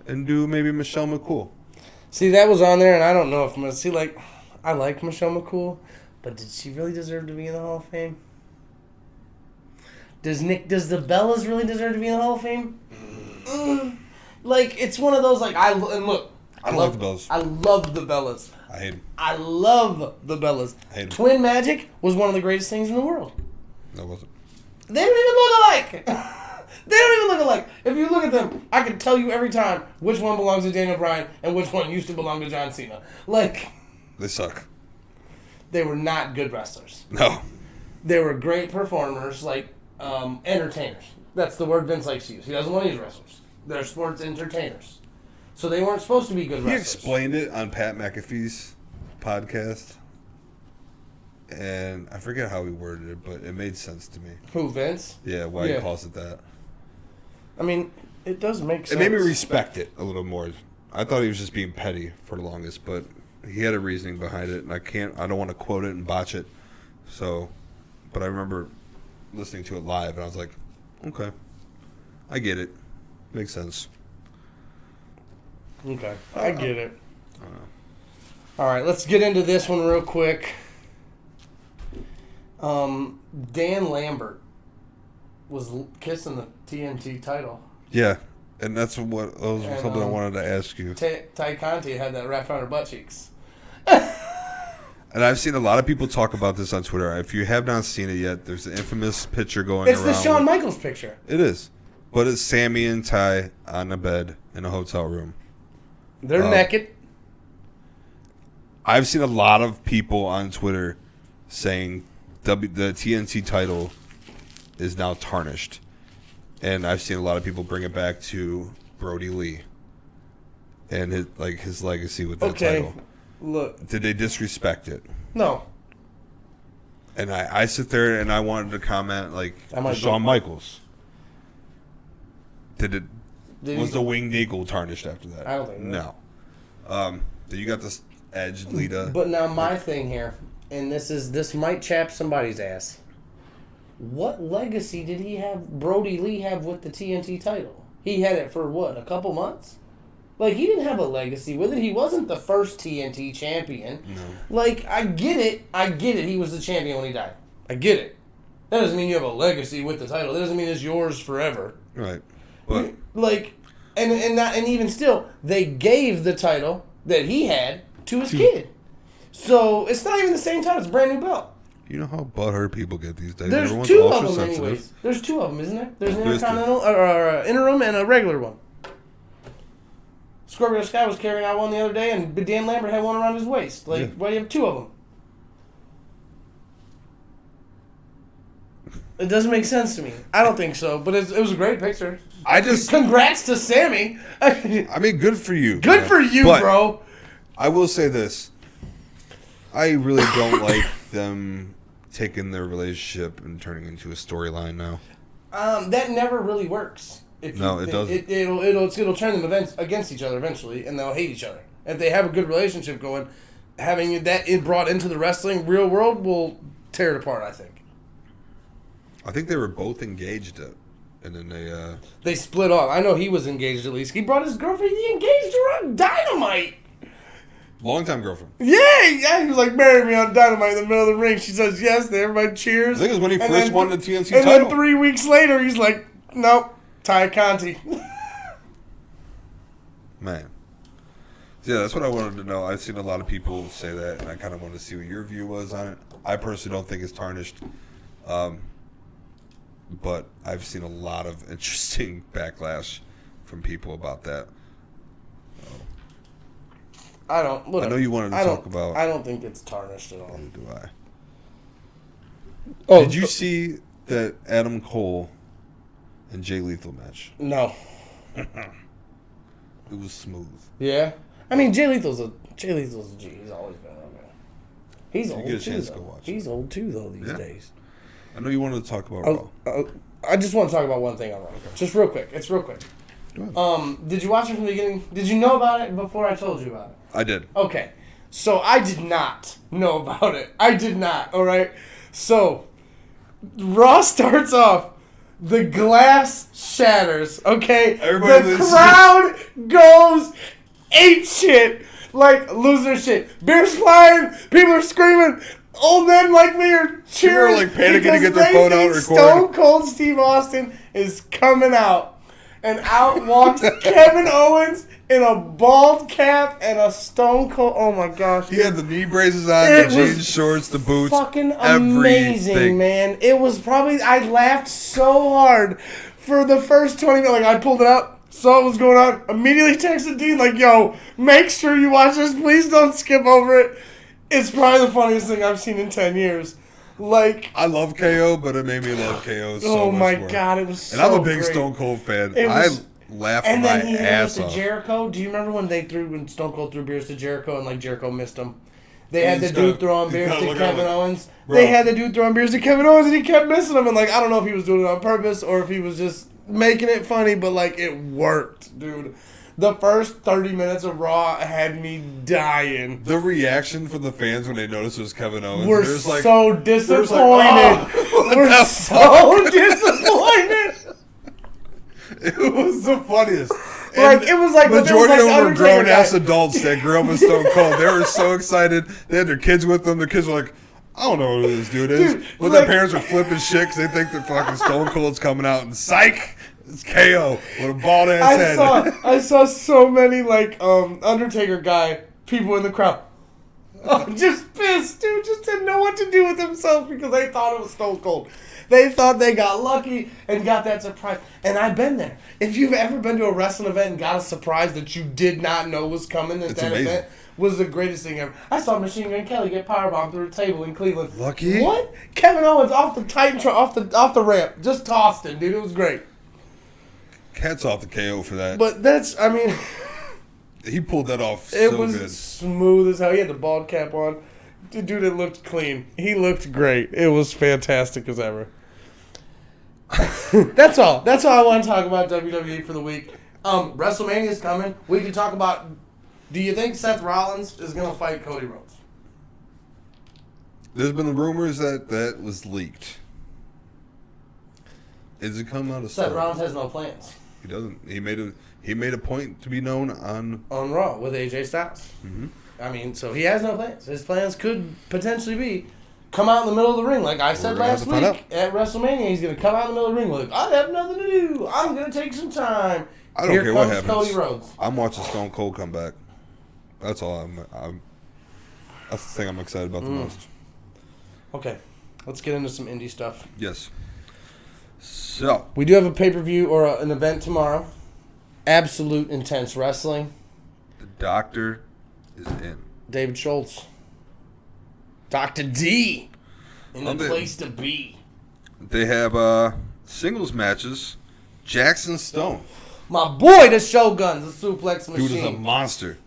and do maybe Michelle McCool. See, that was on there, and I don't know if I'm going to see, I like Michelle McCool, but did she really deserve to be in the Hall of Fame? Does the Bellas really deserve to be in the Hall of Fame? Like, it's one of those, like, I love the Bellas. I love the Bellas. I hate them. I love the Bellas. I hate them. Twin Magic was one of the greatest things in the world. No, it wasn't. They don't even look alike. They don't even look alike. If you look at them, I can tell you every time which one belongs to Daniel Bryan and which one used to belong to John Cena. Like, They suck. they were not good wrestlers. No. They were great performers, like entertainers. That's the word Vince likes to use. He doesn't want to use wrestlers. They're sports entertainers. So they weren't supposed to be good He wrestlers. explained it on Pat McAfee's podcast, and I forget how he worded it, but it made sense to me. Who, Vince? Yeah, why he calls it that. I mean, it does make sense. It made me respect it a little more. I thought he was just being petty for the longest, but he had a reasoning behind it, and I don't want to quote it and botch it. So, but I remember listening to it live, and I was like, okay, I get it. Makes sense. Okay, I get it. All right, let's get into this one real quick. Dan Lambert was kissing the TNT title. Yeah, and that's something I wanted to ask you. Ty Conti had that wrapped around her butt cheeks. And I've seen a lot of people talk about this on Twitter. If you have not seen it yet, there's an infamous picture going around. It's the Shawn Michaels picture. It is. But it's Sammy and Ty on a bed in a hotel room. They're naked. I've seen a lot of people on Twitter saying the TNT title is now tarnished. And I've seen a lot of people bring it back to Brody Lee and his legacy with that title. Look. Did they disrespect it? No. And I sit there and I wanted to comment like Shawn Michaels. Was the winged eagle tarnished after that? I don't think so. No. Then you got this Edge Lita. But now my thing here, and this might chap somebody's ass. What legacy did Brody Lee have with the TNT title? He had it for what, a couple months? Like, he didn't have a legacy with it. He wasn't the first TNT champion. No. Like, I get it. He was the champion when he died. I get it. That doesn't mean you have a legacy with the title. That doesn't mean it's yours forever. Right. But like, and even still, they gave the title that he had to his kid. So it's not even the same title. It's a brand new belt. You know how butthurt people get these days. There's Everyone's two ultra of them, sensitive. anyways. There's two of them, isn't there? There's an Intercontinental or interim and a regular one. Scorpio Sky was carrying out one the other day, and Dan Lambert had one around his waist. Like, why do you have two of them? It doesn't make sense to me. I don't think so, but it was a great picture. Congrats to Sammy. I mean, good for you. Good for you, bro. I will say this. I really don't like them taking their relationship and turning into a storyline now. That never really works. It doesn't. It'll turn them against each other eventually, and they'll hate each other. If they have a good relationship going, having that brought into the wrestling real world will tear it apart, I think. I think they were both engaged, and then they split off. I know he was engaged at least. He brought his girlfriend. He engaged her on Dynamite. Long-time girlfriend. Yeah. He was like, marry me on Dynamite in the middle of the ring. She says yes. Everybody cheers. I think it was when he first won the TNT title. And then 3 weeks later, he's like, nope, Ty Conti. Man. Yeah, that's what I wanted to know. I've seen a lot of people say that, and I kind of wanted to see what your view was on it. I personally don't think it's tarnished. But I've seen a lot of interesting backlash from people about that. I know you wanted to talk about. I don't think it's tarnished at all. Neither do I. Oh, did you see that Adam Cole and Jay Lethal match? No. It was smooth. Yeah, I mean Jay Lethal's a G. He's always been around there. He's old too. He's old too though these days. I know you wanted to talk about Raw. I just want to talk about one thing on Raw. Okay. Just real quick. It's real quick. Did you watch it from the beginning? Did you know about it before I told you about it? I did. Okay. So I did not know about it. I did not. All right. So Raw starts off. The glass shatters. Okay. The crowd goes ape shit. Like lose their shit. Beer's flying. People are screaming. old men like me are cheering. Like panicking to get their because phone they out and think record. Stone Cold Steve Austin is coming out. And out walks Kevin Owens in a bald cap and a Stone Cold. Oh my gosh. He had the knee braces on, the jeans shorts, the boots. Fucking amazing, everything. man. It was probably, I laughed so hard for the first 20 minutes. Like, I pulled it up, saw what was going on, immediately texted Dean, like, yo, make sure you watch this. Please don't skip over it. It's probably the funniest thing I've seen in 10 years. Like, I love KO, but it made me love KO so much my more. God, it was so And I'm a big great. Stone Cold fan. I laughed and my then he ass hit it off. to Jericho. Do you remember when Stone Cold threw beers to Jericho and like Jericho missed him? They had the dude throwing beers to Kevin Owens. They had the dude throwing beers to Kevin Owens and he kept missing them. And like, I don't know if he was doing it on purpose or if he was just making it funny, but like it worked, dude. The first 30 minutes of Raw had me dying. The reaction from the fans when they noticed it was Kevin Owens. We're so disappointed. We're so disappointed. It was the funniest. Like, it was like majority of them were grown ass guy. adults that grew up with Stone Cold. They were so excited. They had their kids with them. Their kids were like, I don't know who this dude is. But their parents are flipping shit because they think that fucking Stone Cold's coming out. And psych, it's KO with a bald ass head. I saw so many like Undertaker guy people in the crowd. Oh, just pissed, dude. Just didn't know what to do with themselves because they thought it was Stone Cold. They thought they got lucky and got that surprise. And I've been there. If you've ever been to a wrestling event and got a surprise that you did not know was coming at that event, was the greatest thing ever. I saw Machine Gun Kelly get powerbombed through a table in Cleveland. Lucky? What? Kevin Owens off the Titan off the ramp, just tossed him, dude. It was great. Hats off to KO for that. But that's, I mean, he pulled that off it so was good. smooth as hell. He had the bald cap on. Dude, it looked clean. He looked great. It was fantastic as ever. That's all. That's all I want to talk about WWE for the week. WrestleMania is coming. We can talk about. Do you think Seth Rollins is going to fight Cody Rhodes? There's been rumors that was leaked. Is it come out of Seth Rollins has no plans. He doesn't. He made a point to be known on Raw with AJ Styles. Mm-hmm. I mean, so he has no plans. His plans could potentially be come out in the middle of the ring, like I said last week at WrestleMania. He's going to come out in the middle of the ring like, I have nothing to do. I'm going to take some time. I don't care what happens. Cody Rhodes. I'm watching Stone Cold come back. That's all. That's the thing I'm excited about the most. Okay, let's get into some indie stuff. Yes. So we do have a pay-per-view or an event tomorrow. Absolute Intense Wrestling. The Doctor is in. David Schultz. Dr. D. In the place to be. They have singles matches. Jackson Stone. My boy, the Shogun's the suplex machine. Dude is a monster.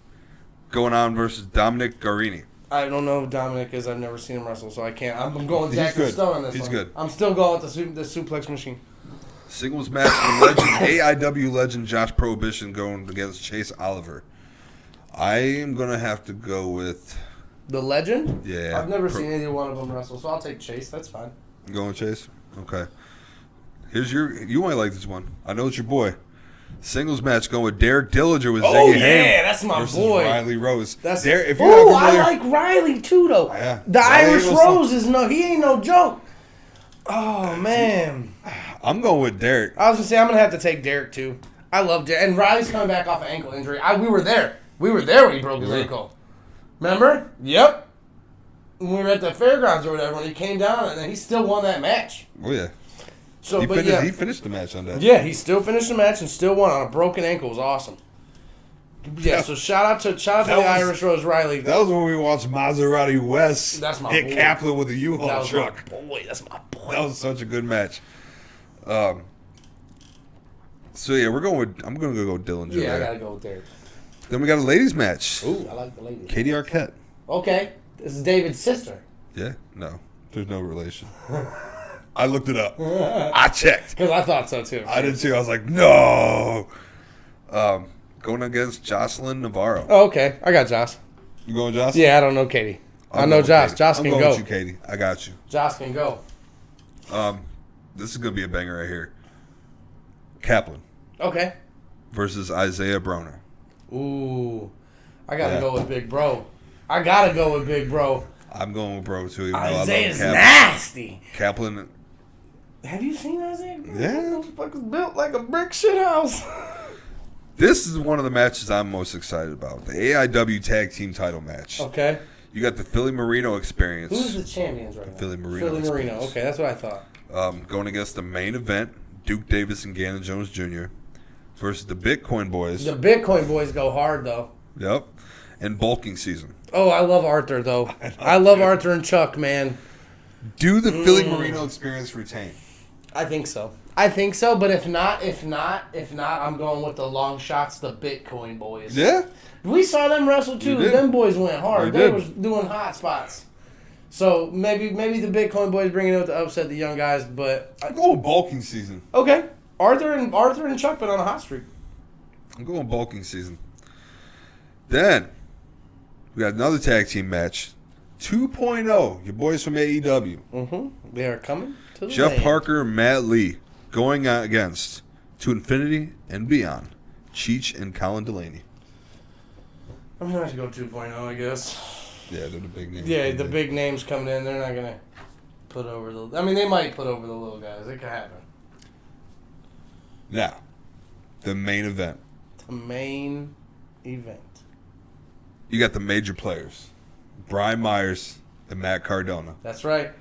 Going on versus Dominic Garrini. I don't know who Dominic is. I've never seen him wrestle, so I can't. I'm going Jackson Stone on this one. He's good. I'm still going with the suplex machine. Singles match for AIW legend Josh Prohibition going against Chase Oliver. I am going to have to go with... The legend? Yeah. I've never seen either one of them wrestle, so I'll take Chase. That's fine. You going Chase? Okay. Here's you might like this one. I know it's your boy. Singles match going with Derek Dillinger with Ziggy Ham. That's my versus boy. Riley Rose. That's if you're not familiar, I like Riley too, though. Yeah. The Riley Irish Rose is he ain't no joke. Oh man. I'm going with Derek. I was gonna say I'm gonna have to take Derek too. I love Derek, and Riley's coming back off an ankle injury. We were there. We were there when he broke his ankle. Remember? Yep. When we were at the fairgrounds or whatever, when he came down, and then he still won that match. Oh yeah. So, he finished the match on that. Yeah, he still finished the match and still won on a broken ankle. It was awesome. Yeah, so shout out to the Irish Rose Riley. That was when we watched Maserati West hit boy. Kaplan with a U-Haul truck. Boy, that's my boy. That was such a good match. So yeah, I'm gonna go with Dillinger. Yeah, there. I gotta go with Derek. Then we got a ladies match. Ooh, I like the ladies. Katie Arquette. Okay, this is David's sister. Yeah, no, there's no relation. I looked it up. I checked. Because I thought so too. I did too. I was like, no. Going against Jocelyn Navarro. Oh, okay. I got Josh. You going Josh? Yeah, I don't know Katie. I know Josh. Katie. Josh can go. I'm going with you, Katie. I got you. Josh can go. This is going to be a banger right here. Kaplan. Okay. Versus Isaiah Broner. Ooh. I got to go with Big Bro. I I'm going with Bro too. Isaiah's nasty. Kaplan. Have you seen Isaiah? Yeah. Those fuckers built like a brick shit house. This is one of the matches I'm most excited about. The AIW Tag Team Title match. Okay. You got the Philly Marino experience. Who's the champions right now? Philly Marino. Philly Marino. Okay, that's what I thought. Going against the main event, Duke Davis and Gannon Jones Jr. versus the Bitcoin Boys. The Bitcoin Boys go hard, though. Yep. And bulking season. Oh, I love Arthur, though. I love Arthur and Chuck, man. Do the Philly Marino experience retain? I think so. But if not, I'm going with the long shots, the Bitcoin Boys. Yeah? We saw them wrestle, too. Them boys went hard. They was doing hot spots. So maybe the Bitcoin Boys bringing it to upset the young guys, but... I'm going bulking season. Okay. Arthur and Chuck been on a hot streak. I'm going bulking season. Then, we got another tag team match. 2.0, your boys from AEW. Mm-hmm. They are coming to the Jeff land. Parker and Matt Lee going against To Infinity and Beyond. Cheech and Colin Delaney. I'm going to have to go 2.0, I guess. Yeah, they're the big names. Yeah, the big names coming in. They're not going to put over the... I mean, they might put over the little guys. It could happen. Now, the main event. The main event. You got the major players. Brian Myers and Matt Cardona. That's right.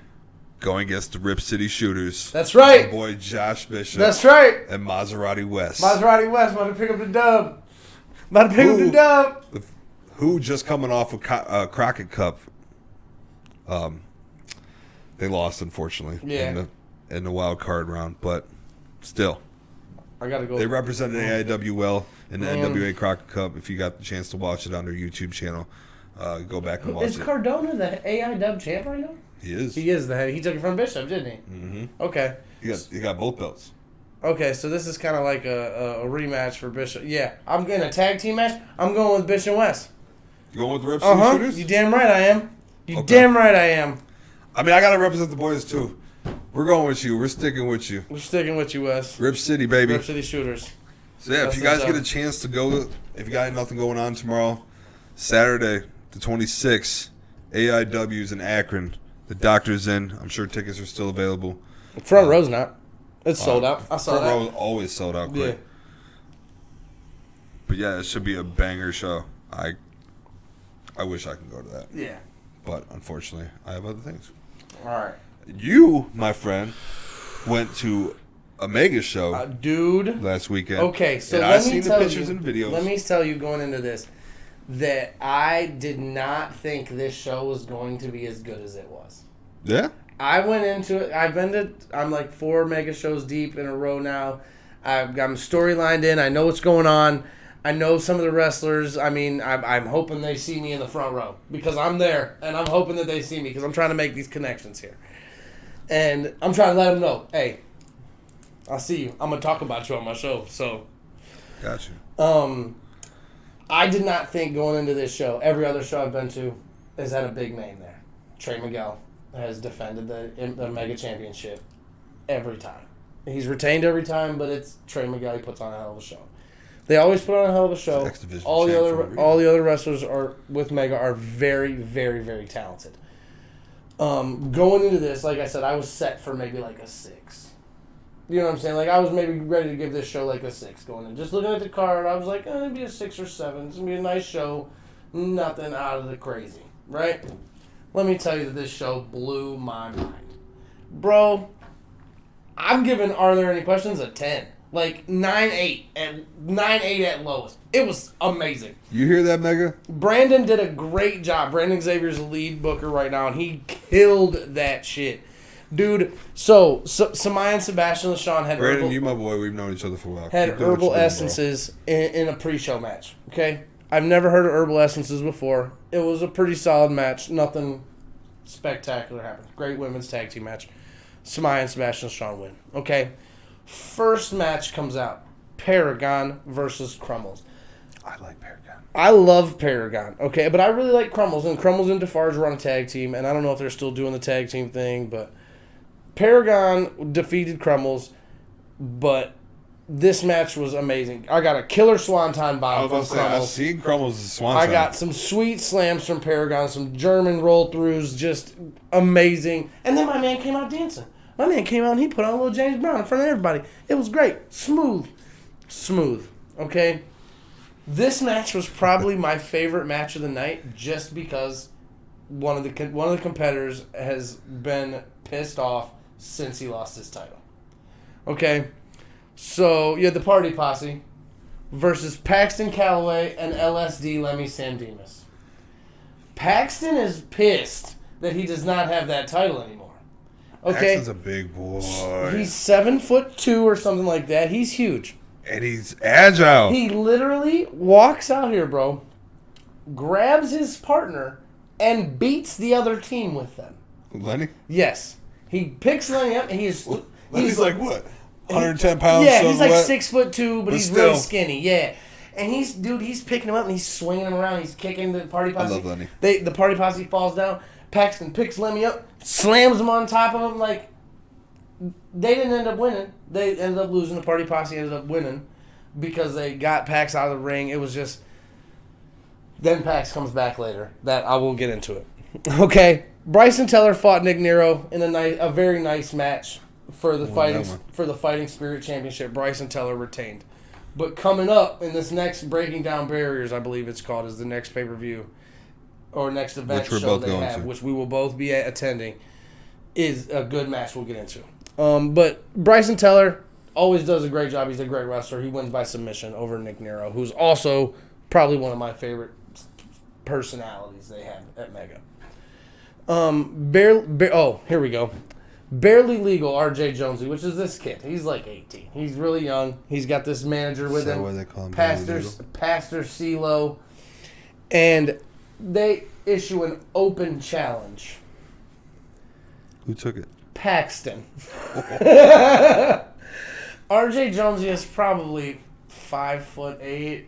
Going against the Rip City Shooters. That's right. My boy Josh Bishop. That's right. And Maserati West. Maserati West about to pick up the dub. About to pick up the dub. Who just coming off a Crockett Cup. They lost, unfortunately, in the wild card round. But still. I got to go. They represented AIW well in the NWA Crockett Cup. If you got the chance to watch it on their YouTube channel, go back and watch it. Is Cardona the AIW champ right now? He is. He is the head. He took it from Bishop, didn't he? Mm-hmm. Okay. He got both belts. Okay, so this is kind of like a rematch for Bishop. Yeah, I'm getting a tag team match. I'm going with Bishop West. You going with the Rip City Shooters? You damn right I am. Damn right I am. I mean, I got to represent the boys, too. We're going with you. We're sticking with you. We're sticking with you, Wes. Rip City, baby. Rip City Shooters. So, yeah, if you guys get a chance to go, if you got nothing going on tomorrow, Saturday, the 26th, AIW's in Akron. The doctor's in. I'm sure tickets are still available. Front row's not. It's sold out. I saw that. Front row always sold out quick. Yeah. But, yeah, it should be a banger show. I wish I could go to that. Yeah. But, unfortunately, I have other things. All right. You, my friend, went to a Mega show dude. last weekend. Okay, so and let I've me seen tell the pictures you, and videos. Let me tell you going into this that I did not think this show was going to be as good as it was. Yeah? I went into it. I'm like 4 Mega shows deep in a row now. I'm storylined in. I know what's going on. I know some of the wrestlers. I mean, I'm hoping they see me in the front row because I'm there, and I'm hoping that they see me because I'm trying to make these connections here. And I'm trying to let them know, hey, I'll see you. I'm going to talk about you on my show. So, got you. I did not think going into this show, every other show I've been to has had a big name there. Trey Miguel has defended the Mega Championship every time. He's retained every time, but it's Trey Miguel. He puts on a hell of a show. They always put on a hell of a show. All the other wrestlers are with Mega are very, very, very talented. Going into this, like I said, I was set for maybe like a 6. You know what I'm saying? Like I was maybe ready to give this show like a 6 going in. Just looking at the card, I was like, it'll be a 6 or 7. It's gonna be a nice show. Nothing out of the crazy, right? Let me tell you that this show blew my mind, bro. I'm giving Are There Any Questions a 10. Like 9.8 and 9.8 at lowest. It was amazing. You hear that, Mega? Brandon did a great job. Brandon Xavier's the lead booker right now, and he killed that shit. Dude, so Samaya and Sebastian LaShawn had Brandon, you my boy. We've known each other for a while. Had herbal essences in a pre-show match. Okay? I've never heard of herbal essences before. It was a pretty solid match. Nothing spectacular happened. Great women's tag team match. Samaya and Sebastian LaShawn win. Okay? First match comes out. Paragon versus Crumbles. I like Paragon. I love Paragon, okay? But I really like Crumbles. And Crumbles and Defarge were on a tag team. And I don't know if they're still doing the tag team thing. But Paragon defeated Crumbles. But this match was amazing. I got a killer swanton bomb from Crumbles. I've seen Crumbles' swanton. I got some sweet slams from Paragon, some German roll-throughs, just amazing. And then my man came out dancing. My man came out and he put on a little James Brown in front of everybody. It was great. Smooth. Okay? This match was probably my favorite match of the night just because one of the competitors has been pissed off since he lost his title. Okay? So, you had the Party Posse versus Paxton Calloway and LSD Lemmy Sam Demas. Paxton is pissed that he does not have that title anymore. Okay? Paxton's a big boy. He's 7'2" or something like that. He's huge. And he's agile. He literally walks out here, bro, grabs his partner, and beats the other team with them. Lenny? Yes. He picks Lenny up, and he's like what? 110 pounds? Yeah, he's like what? 6'2", but he's still. really skinny. Yeah. And he's picking him up, and he's swinging him around. He's kicking the Party Posse. I love Lenny. The Party Posse falls down. Paxton picks Lemmy up, slams him on top of him. Like, they didn't end up winning. They ended up losing. The Party Posse ended up winning because they got Pax out of the ring. It was just... Then Pax comes back later. That I will get into it. Okay. Bryson Teller fought Nick Nero in a very nice match for the Fighting Spirit Championship. Bryson Teller retained. But coming up in this next Breaking Down Barriers, I believe it's called, is the next pay-per-view or next event show they have, which we will both be attending, is a good match we'll get into. But Bryson Teller always does a great job. He's a great wrestler. He wins by submission over Nick Nero, who's also probably one of my favorite personalities they have at Mega. Here we go. Barely Legal RJ Jonesy, which is this kid. He's like 18. He's really young. He's got this manager with him. Why they call him Pastor CeeLo. And they issue an open challenge. Who took it? Paxton. RJ Jonesy is probably 5'8",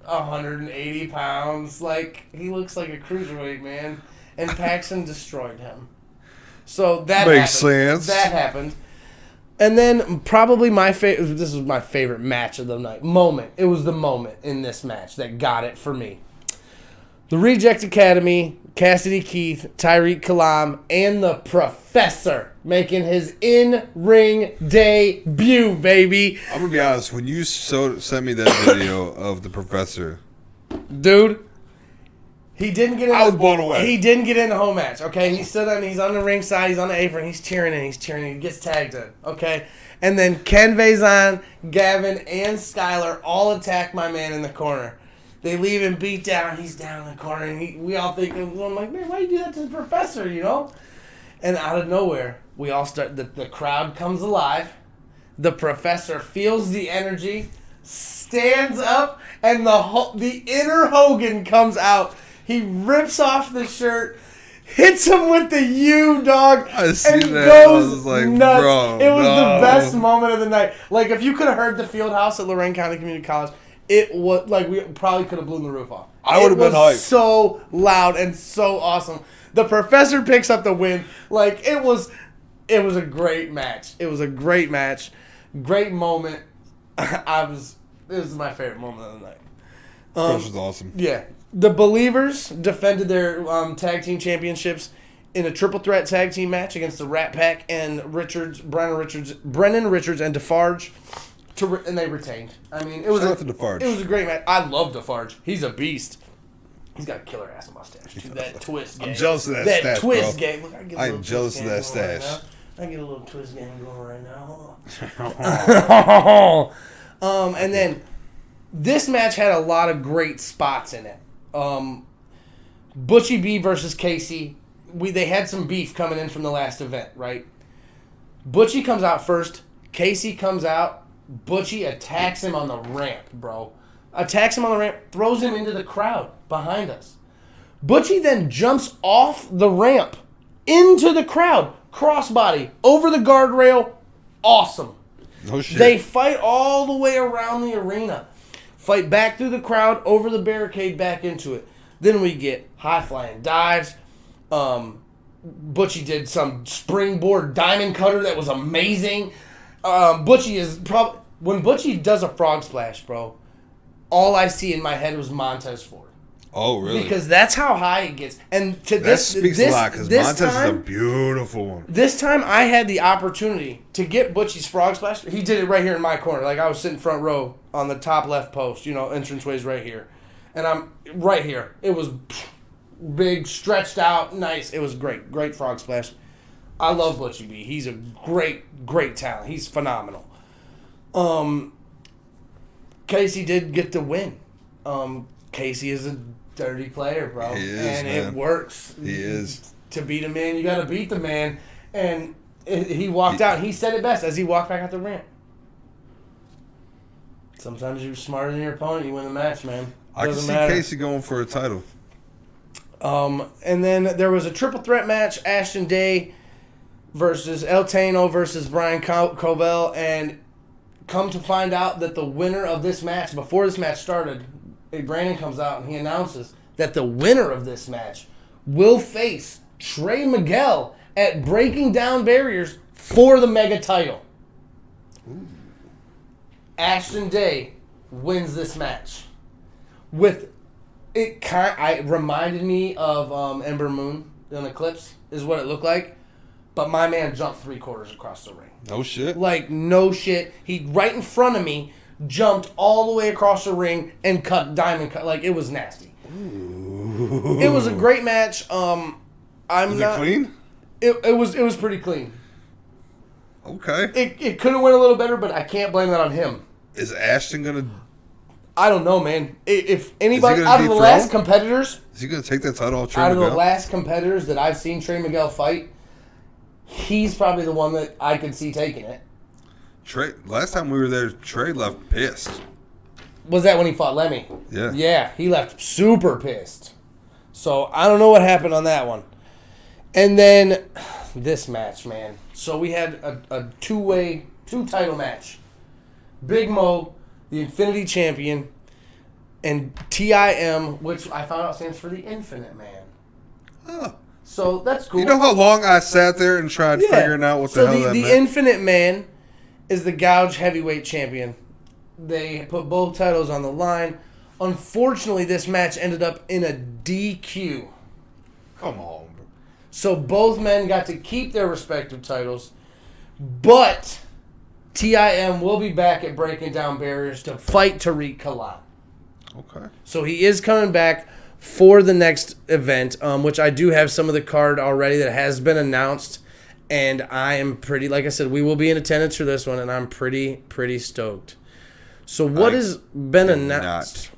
180 pounds. Like, he looks like a cruiserweight, man. And Paxton destroyed him. So that makes sense. That happened. And then probably this was my favorite match of the night. It was the moment in this match that got it for me. The Reject Academy, Cassidy Keith, Tyreek Kalam, and the Professor making his in-ring debut, baby. I'm going to be honest. When you sent me that video of the Professor. Dude. He didn't get in. I was blown away. He didn't get in the home match. Okay, he's on the ringside. He's on the apron. He's cheering and he gets tagged in. Okay, and then Ken Vazon, Gavin, and Skylar all attack my man in the corner. They leave him beat down. He's down in the corner, and we all think, I'm like, man, why you do that to the Professor? You know? And out of nowhere, we all start. The crowd comes alive. The Professor feels the energy, stands up, and the inner Hogan comes out. He rips off the shirt, hits him with the U, dog, and goes like, nuts. Bro, it was the best moment of the night. Like, if you could have heard the field house at Lorraine County Community College, it was like we probably could have blown the roof off. I would have been hyped. So loud and so awesome. The Professor picks up the win. Like, it was a great match. It was a great match. Great moment. This is my favorite moment of the night. This was awesome. Yeah. The Believers defended their tag team championships in a triple threat tag team match against the Rat Pack and Brennan Richards and Defarge, and they retained. I mean, it was a great match. I love Defarge. He's a beast. He's got a killer ass mustache. That twist game. I'm jealous of that stash, That twist bro. game. Look, I'm jealous of that stash. I get a little twist game going right now. And then this match had a lot of great spots in it. Butchie B versus Casey. They had some beef coming in from the last event, right? Butchie comes out first. Casey comes out. Butchie attacks him on the ramp, bro. Throws him into the crowd behind us. Butchie then jumps off the ramp into the crowd. Crossbody over the guardrail. Awesome. No shit. They fight all the way around the arena. Fight back through the crowd, over the barricade, back into it. Then we get high-flying dives. Butchie did some springboard diamond cutter that was amazing. Butchie is When Butchie does a frog splash, bro, all I see in my head was Montez Ford. Oh, really? Because that's how high it gets. And to that speaks a lot, because Montez is a beautiful one. This time I had the opportunity to get Butchie's frog splash. He did it right here in my corner. Like, I was sitting front row on the top left post. Entranceway's right here. And I'm right here. It was big, stretched out, nice. It was great. Great frog splash. I love Butchie B. He's a great, great talent. He's phenomenal. Casey did get the win. Casey is a dirty player, bro. He is, and man. It works. He is. To beat a man, you got to beat the man. And he walked out. He said it best as he walked back out the ramp. Sometimes you're smarter than your opponent. You win the match, man. I can see Casey going for a title. And then there was a triple threat match. Ashton Day versus El Tano versus Brian Covell. And come to find out that the winner of this match, before this match started, Brandon comes out and he announces that the winner of this match will face Trey Miguel at Breaking Down Barriers for the Mega title. Ooh. Ashton Day wins this match. It reminded me of Ember Moon in Eclipse, is what it looked like. But my man jumped 3/4 across the ring. No shit. Like, no shit. He, right in front of me, jumped all the way across the ring and cut diamond cut. Like, it was nasty. Ooh. It was a great match. Was it clean? It was pretty clean. Okay. It could have went a little better, but I can't blame that on him. Is Ashton gonna? I don't know, man. If anybody out of the last competitors, is he gonna take that title off Trey out Miguel? of the last competitors that I've seen Trey Miguel fight, he's probably the one that I could see taking it. Trey, last time we were there, Trey left pissed. Was that when he fought Lemmy? Yeah. Yeah, he left super pissed. So I don't know what happened on that one. And then this match, man. So we had a two title match. Big Mo, the Infinity Champion, and TIM, which I found out stands for the Infinite Man. Oh. So that's cool. You know how long I sat there and tried figuring out what the hell that meant? The Infinite Man is the Gouge Heavyweight Champion. They put both titles on the line. Unfortunately, this match ended up in a DQ. Come on, bro. So both men got to keep their respective titles, but TIM will be back at Breaking Down Barriers to fight Tariq Kalam. Okay. So he is coming back for the next event, which I do have some of the card already that has been announced. And I am pretty, like I said, we will be in attendance for this one, and I'm pretty stoked. So what has been announced?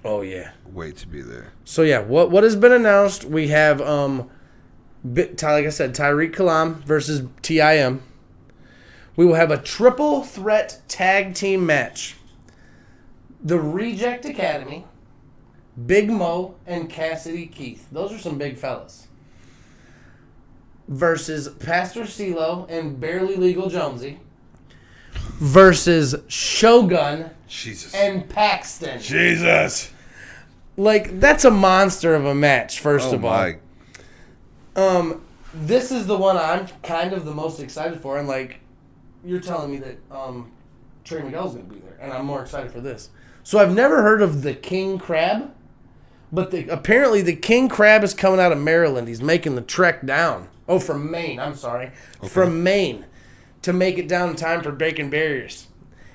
Oh, yeah. Wait to be there. So, yeah, what has been announced, we have, like I said, Tariq Kalam versus TIM. We will have a triple threat tag team match. The Reject Academy, Big Mo, and Cassidy Keith. Those are some big fellas. Versus Pastor CeeLo and Barely Legal Jonesy. Versus Shogun and Paxton. Jesus. Like, that's a monster of a match, first of all. This is the one I'm kind of the most excited for. And, like, you're telling me that Trey Miguel's going to be there. And I'm more excited for this. So I've never heard of the King Crab. But apparently the King Crab is coming out of Maryland. He's making the trek down. Oh, from Maine. I'm sorry. Okay. From Maine to make it down in time for Breaking Barriers.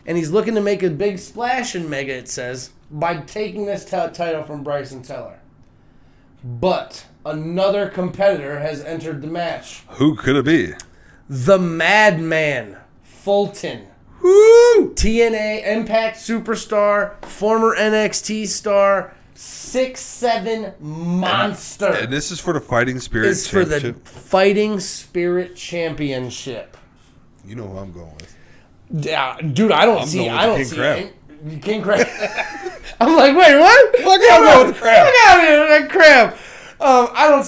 And he's looking to make a big splash in Mega, it says, by taking this title from Bryson Tiller. But another competitor has entered the match. Who could it be? The Madman, Fulton. Woo! TNA Impact Superstar, former NXT star, 6'7" monster. And this is for the Fighting Spirit Championship. It's for the Fighting Spirit Championship. You know who I'm going with. Yeah, dude, I don't see Crab. King Crab. I'm like, wait, what? I'm going with the Crab. Look out here, that Crab. I don't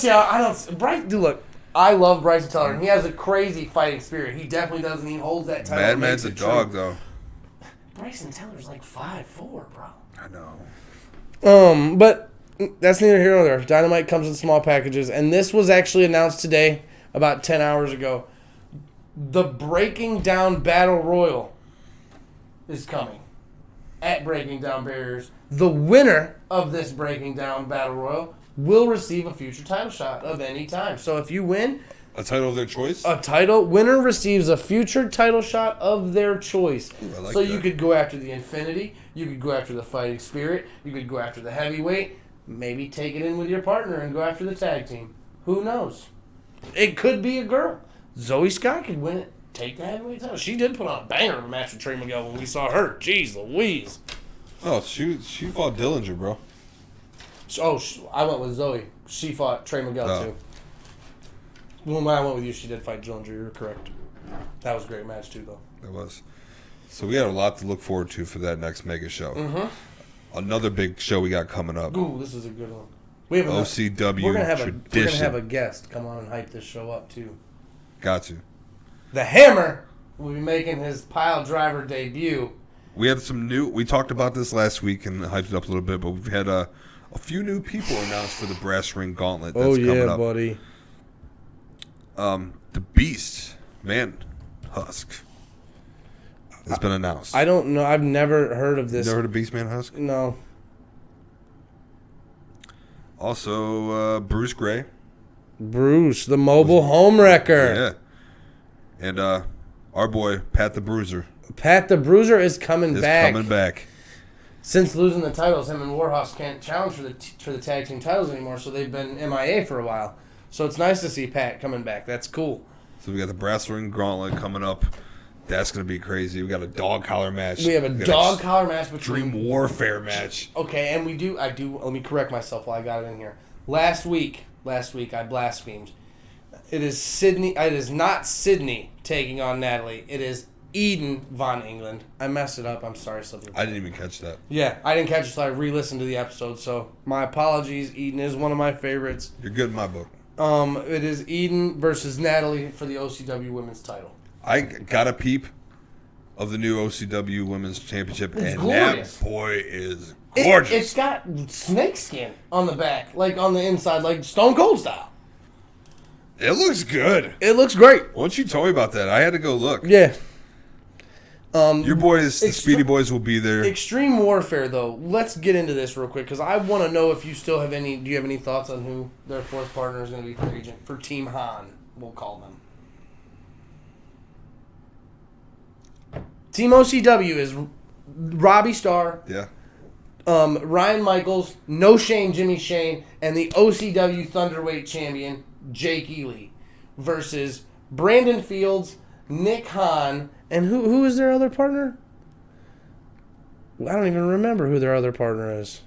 see. Bryce, dude, look. I love Bryson Tiller, and he has a crazy fighting spirit. He definitely doesn't. He holds that title. Madman's a dog, though. Bryson Tiller's like 5'4", bro. I know. But that's neither here nor there. Dynamite comes in small packages, and this was actually announced today, about 10 hours ago. The Breaking Down Battle Royal is coming at Breaking Down Barriers. The winner of this Breaking Down Battle Royal will receive a future title shot of any time. So if you win... A title of their choice? A title. Winner receives a future title shot of their choice. Ooh, I like so that. You could go after the Infinity. You could go after the Fighting Spirit. You could go after the Heavyweight. Maybe take it in with your partner and go after the tag team. Who knows? It could be a girl. Zoe Scott could win it. Take the Heavyweight title. She did put on a banger of a match with Trey Miguel when we saw her. Jeez Louise. Oh, she fought Dillinger, bro. Oh, I went with Zoe. She fought Trey Miguel, too. When I went with you, she did fight Dillinger. You're correct. That was a great match, too, though. It was. So we got a lot to look forward to for that next mega show. Mm-hmm. Another big show we got coming up. Ooh, this is a good one. We have OCW Tradition. We're gonna have a guest come on and hype this show up, too. Got to. The Hammer will be making his Piledriver debut. We had some new... We talked about this last week and hyped it up a little bit, but we've had a few new people announced for the Brass Ring Gauntlet that's coming up. Buddy. The Beast, man, Husk, has been announced. I don't know. I've never heard of this. Never heard of Beast Man Husk? No. Also, Bruce Gray. Bruce, the mobile homewrecker. Yeah. And our boy, Pat the Bruiser. Pat the Bruiser is coming back. Since losing the titles, him and Warhorse can't challenge for the tag team titles anymore, so they've been MIA for a while. So it's nice to see Pat coming back. That's cool. So we got the Brass Ring Gauntlet coming up. That's going to be crazy. We got a dog collar match. We have a dog collar match between Dream Warfare match. Okay, and I do. Let me correct myself while I got it in here. Last week I blasphemed. It is not Sydney taking on Natalie. It is Eden Von England. I messed it up. I'm sorry, Sylvia. I didn't even catch that. Yeah, I didn't catch it, so I re-listened to the episode. So my apologies. Eden is one of my favorites. You're good in my book. It is Eden versus Natalie for the OCW Women's title. I got a peep of the new OCW Women's Championship, it's and glorious. That boy is gorgeous. It's got snakeskin on the back, like on the inside, like Stone Cold style. It looks good. It looks great. Once you told me about that, I had to go look. Yeah. Your boys, the Speedy Boys, will be there. Extreme Warfare, though. Let's get into this real quick because I want to know if you still have any. Do you have any thoughts on who their fourth partner is going to be for Team Han? We'll call them. Team OCW is Robbie Starr. Yeah. Ryan Michaels, No Shane, Jimmy Shane, and the OCW Thunderweight Champion Jake Ely versus Brandon Fields, Nick Hahn. And who is their other partner? I don't even remember who their other partner is.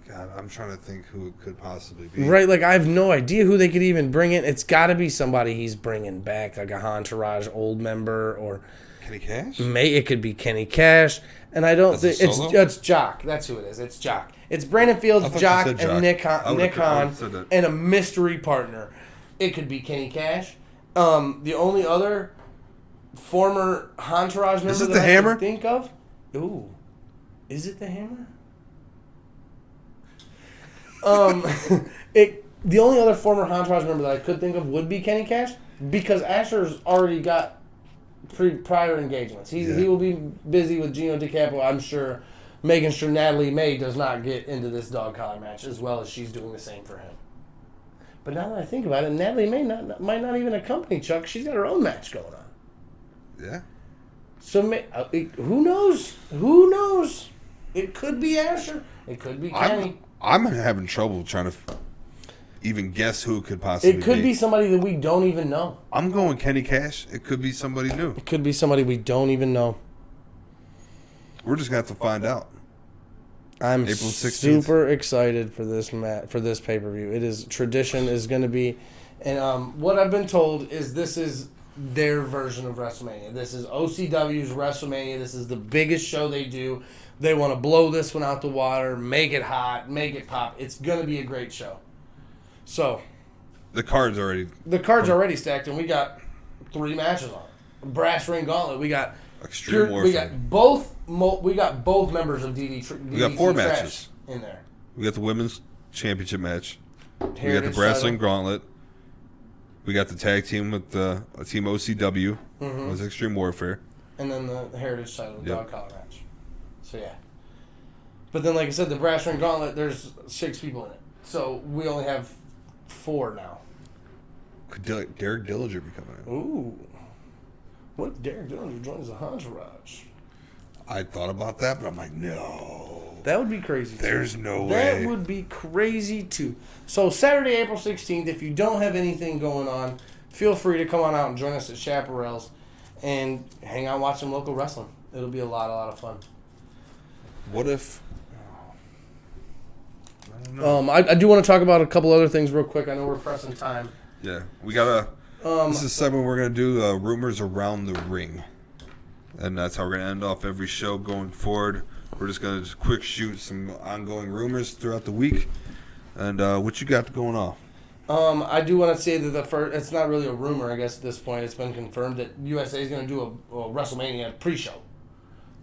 God, I'm trying to think who it could possibly be. Right, like I have no idea who they could even bring in. It's got to be somebody he's bringing back, like a Entourage old member or Kenny Cash. It could be Kenny Cash, and I don't think it's Jock. That's who it is. It's Jock. It's Brandon Fields, Jock, and Nick Hahn, and a mystery partner. It could be Kenny Cash. The only other former Entourage member that I can think of. Ooh, is it the Hammer? The only other former Entourage member that I could think of would be Kenny Cash because Asher's already got prior engagements. He will be busy with Gino DiCapo, I'm sure, making sure Natalie May does not get into this dog collar match as well as she's doing the same for him. But now that I think about it, Natalie May might not even accompany Chuck. She's got her own match going on. Yeah. So who knows? Who knows? It could be Asher. It could be Kenny. I'm having trouble trying to even guess who it could possibly be. It could be somebody that we don't even know. I'm going Kenny Cash. It could be somebody new. It could be somebody we don't even know. We're just going to have to find out. I'm April 16th. Super excited for this pay-per-view. It is Tradition is going to be, and what I've been told is this is their version of WrestleMania. This is OCW's WrestleMania. This is the biggest show they do. They want to blow this one out the water, make it hot, make it pop. It's going to be a great show. So, the card's already stacked, and we got 3 matches on it. Brass Ring Gauntlet. We got Extreme Warfare. We got both members of DDT. We got 4 matches in there. We got the women's championship match. Heritage we got the Brass Ring Gauntlet. We got the tag team with the team OCW. Mm-hmm. It was Extreme Warfare. And then the Heritage title, the Yep. dog collar match. So, yeah. But then, like I said, the Brass Ring Gauntlet, there's 6 people in it. So, we only have 4 now. Could Derek Dillinger be coming in? Ooh. What if Derek Dillinger joins the Entourage? I thought about that, but I'm like, no. That would be crazy, There's too. no That way. would be crazy, too. So, Saturday, April 16th, if you don't have anything going on, feel free to come on out and join us at Chaparral's and hang out and watch some local wrestling. It'll be a lot of fun. What if... I don't know. I do want to talk about a couple other things real quick. I know we're pressing time. Yeah, we got this is a segment we're going to do, rumors around the ring. And that's how we're going to end off every show going forward. We're just going to quick shoot some ongoing rumors throughout the week. And what you got going on? I do want to say that it's not really a rumor, I guess, at this point. It's been confirmed that USA is going to do a WrestleMania pre-show.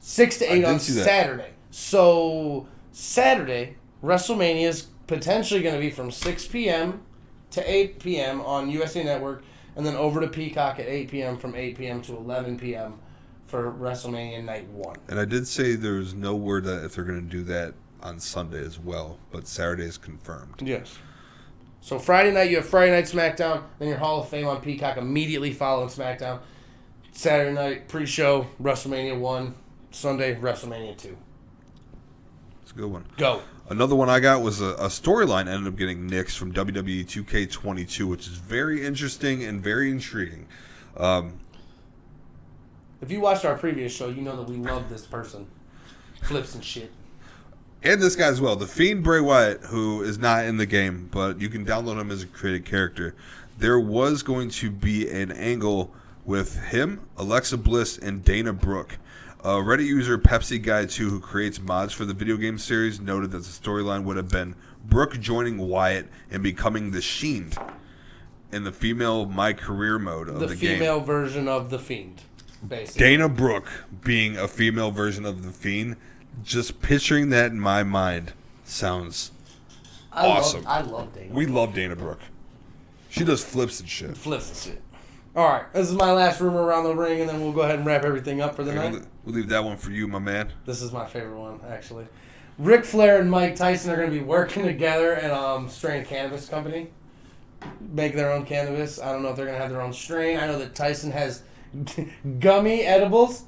6 to 8 on Saturday. So, Saturday, WrestleMania is potentially going to be from 6 p.m. to 8 p.m. on USA Network, and then over to Peacock at 8 p.m. from 8 p.m. to 11 p.m. for WrestleMania Night 1. And I did say there's no word that if they're going to do that on Sunday as well, but Saturday is confirmed. Yes. So Friday night, you have Friday Night SmackDown, then your Hall of Fame on Peacock immediately following SmackDown. Saturday night, pre-show, WrestleMania 1. Sunday, WrestleMania 2. It's a good one. Go. Another one I got was a storyline ended up getting nixed from WWE 2K22, which is very interesting and very intriguing. If you watched our previous show, you know that we love this person. Flips and shit. And this guy as well, The Fiend Bray Wyatt, who is not in the game, but you can download him as a created character. There was going to be an angle with him, Alexa Bliss, and Dana Brooke. Reddit user Pepsi Guy 2, who creates mods for the video game series, noted that the storyline would have been Brooke joining Wyatt and becoming the Shiend in the female My Career mode of the game. The female version of The Fiend, basically. Dana Brooke being a female version of the Fiend, just picturing that in my mind sounds awesome. I love Dana. We love Dana Brooke. She does flips and shit. Flips and shit. All right, this is my last rumor around the ring, and then we'll go ahead and wrap everything up for the night. We'll leave that one for you, my man. This is my favorite one, actually. Ric Flair and Mike Tyson are going to be working together at Strain Cannabis Company. Make their own cannabis. I don't know if they're going to have their own strain. I know that Tyson has gummy edibles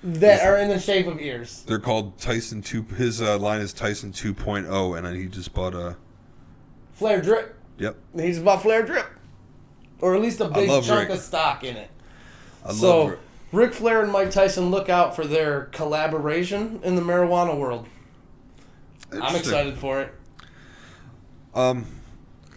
that are in the shape of ears. They're called Tyson 2. His line is Tyson 2.0, and then he just bought a... Flair Drip. Yep. He just bought Flair Drip. Or at least a big chunk of stock in it. I love Rick. Ric Flair and Mike Tyson, look out for their collaboration in the marijuana world. I'm excited for it. A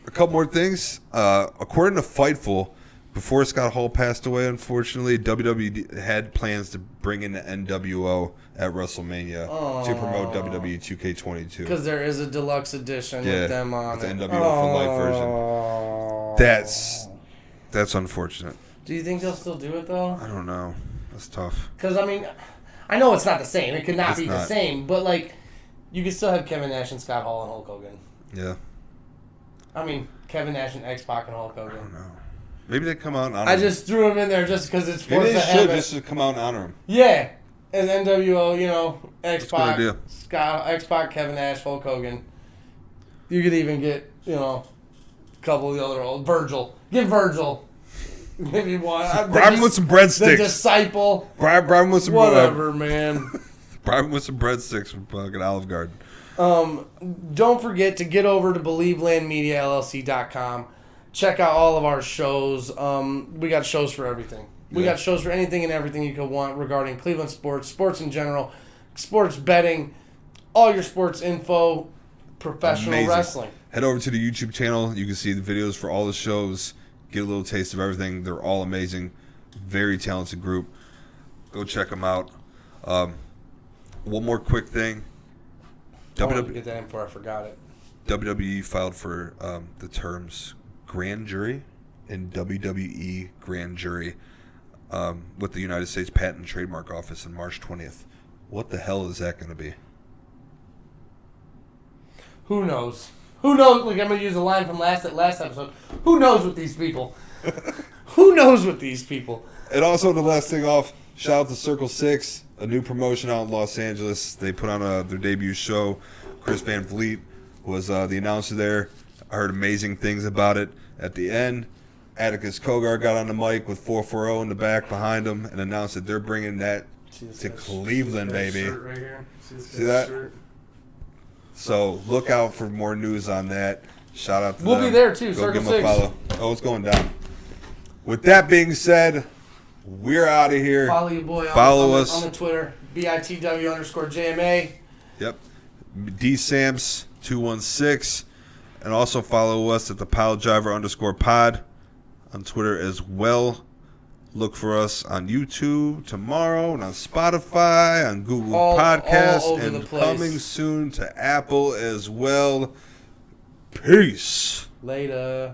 couple more things. According to Fightful, before Scott Hall passed away, unfortunately, WWE had plans to bring in the NWO at WrestleMania to promote WWE 2K22. Because there is a deluxe edition with them on the it. NWO for Life version. That's unfortunate. Do you think they'll still do it, though? I don't know. That's tough. Because, I mean, I know it's not the same. It could not be the same. But, like, you could still have Kevin Nash and Scott Hall and Hulk Hogan. Yeah. I mean, Kevin Nash and X-Pac and Hulk Hogan. I don't know. Maybe they come out and honor I him. just threw him in there just because it's forced Maybe to they have should it. just to come out and honor him. Yeah. And NWO, X-Pac, That's a good idea. X-Pac, Kevin Nash, Hulk Hogan. You could even get, a couple of the other old... Virgil. Get Virgil. If you want. Bribe him with some breadsticks. The Disciple. Bribe him with some... Whatever, man. Bribe him with some breadsticks from fucking Olive Garden. Don't forget to get over to BelieveLandMediaLLC.com. Check out all of our shows. We got shows for everything. We got shows for anything and everything you could want regarding Cleveland sports, sports in general, sports betting, all your sports info, professional wrestling. Head over to the YouTube channel. You can see the videos for all the shows. Get a little taste of everything. They're all amazing. Very talented group. Go check them out. One more quick thing. I wanted to get that in before I forgot it. WWE filed for the terms grand jury and WWE grand jury with the United States Patent and Trademark Office on March 20th. What the hell is that going to be? Who knows? Who knows? Like, I'm going to use a line from last episode. Who knows with these people? Who knows with these people? And also, the last thing off, shout out to Circle 6, a new promotion out in Los Angeles. They put on their debut show. Chris Van Vliet was the announcer there. I heard amazing things about it. At the end, Atticus Cogar got on the mic with 440 in the back behind him and announced that they're bringing that to Cleveland, baby. Shirt right here. See that? Shirt. So look out for more news on that. Shout out to We'll them. be there too. Go Circle give them a 6. follow. Oh, it's going down. With that being said, we're out of here. Follow your boy Follow us on the Twitter, BITW_JMA. Yep. DSamps216. And also follow us at the Piledriver_pod on Twitter as well. Look for us on YouTube tomorrow and on Spotify, on Google Podcasts, all over and the place. coming soon to Apple as well. Peace. Later.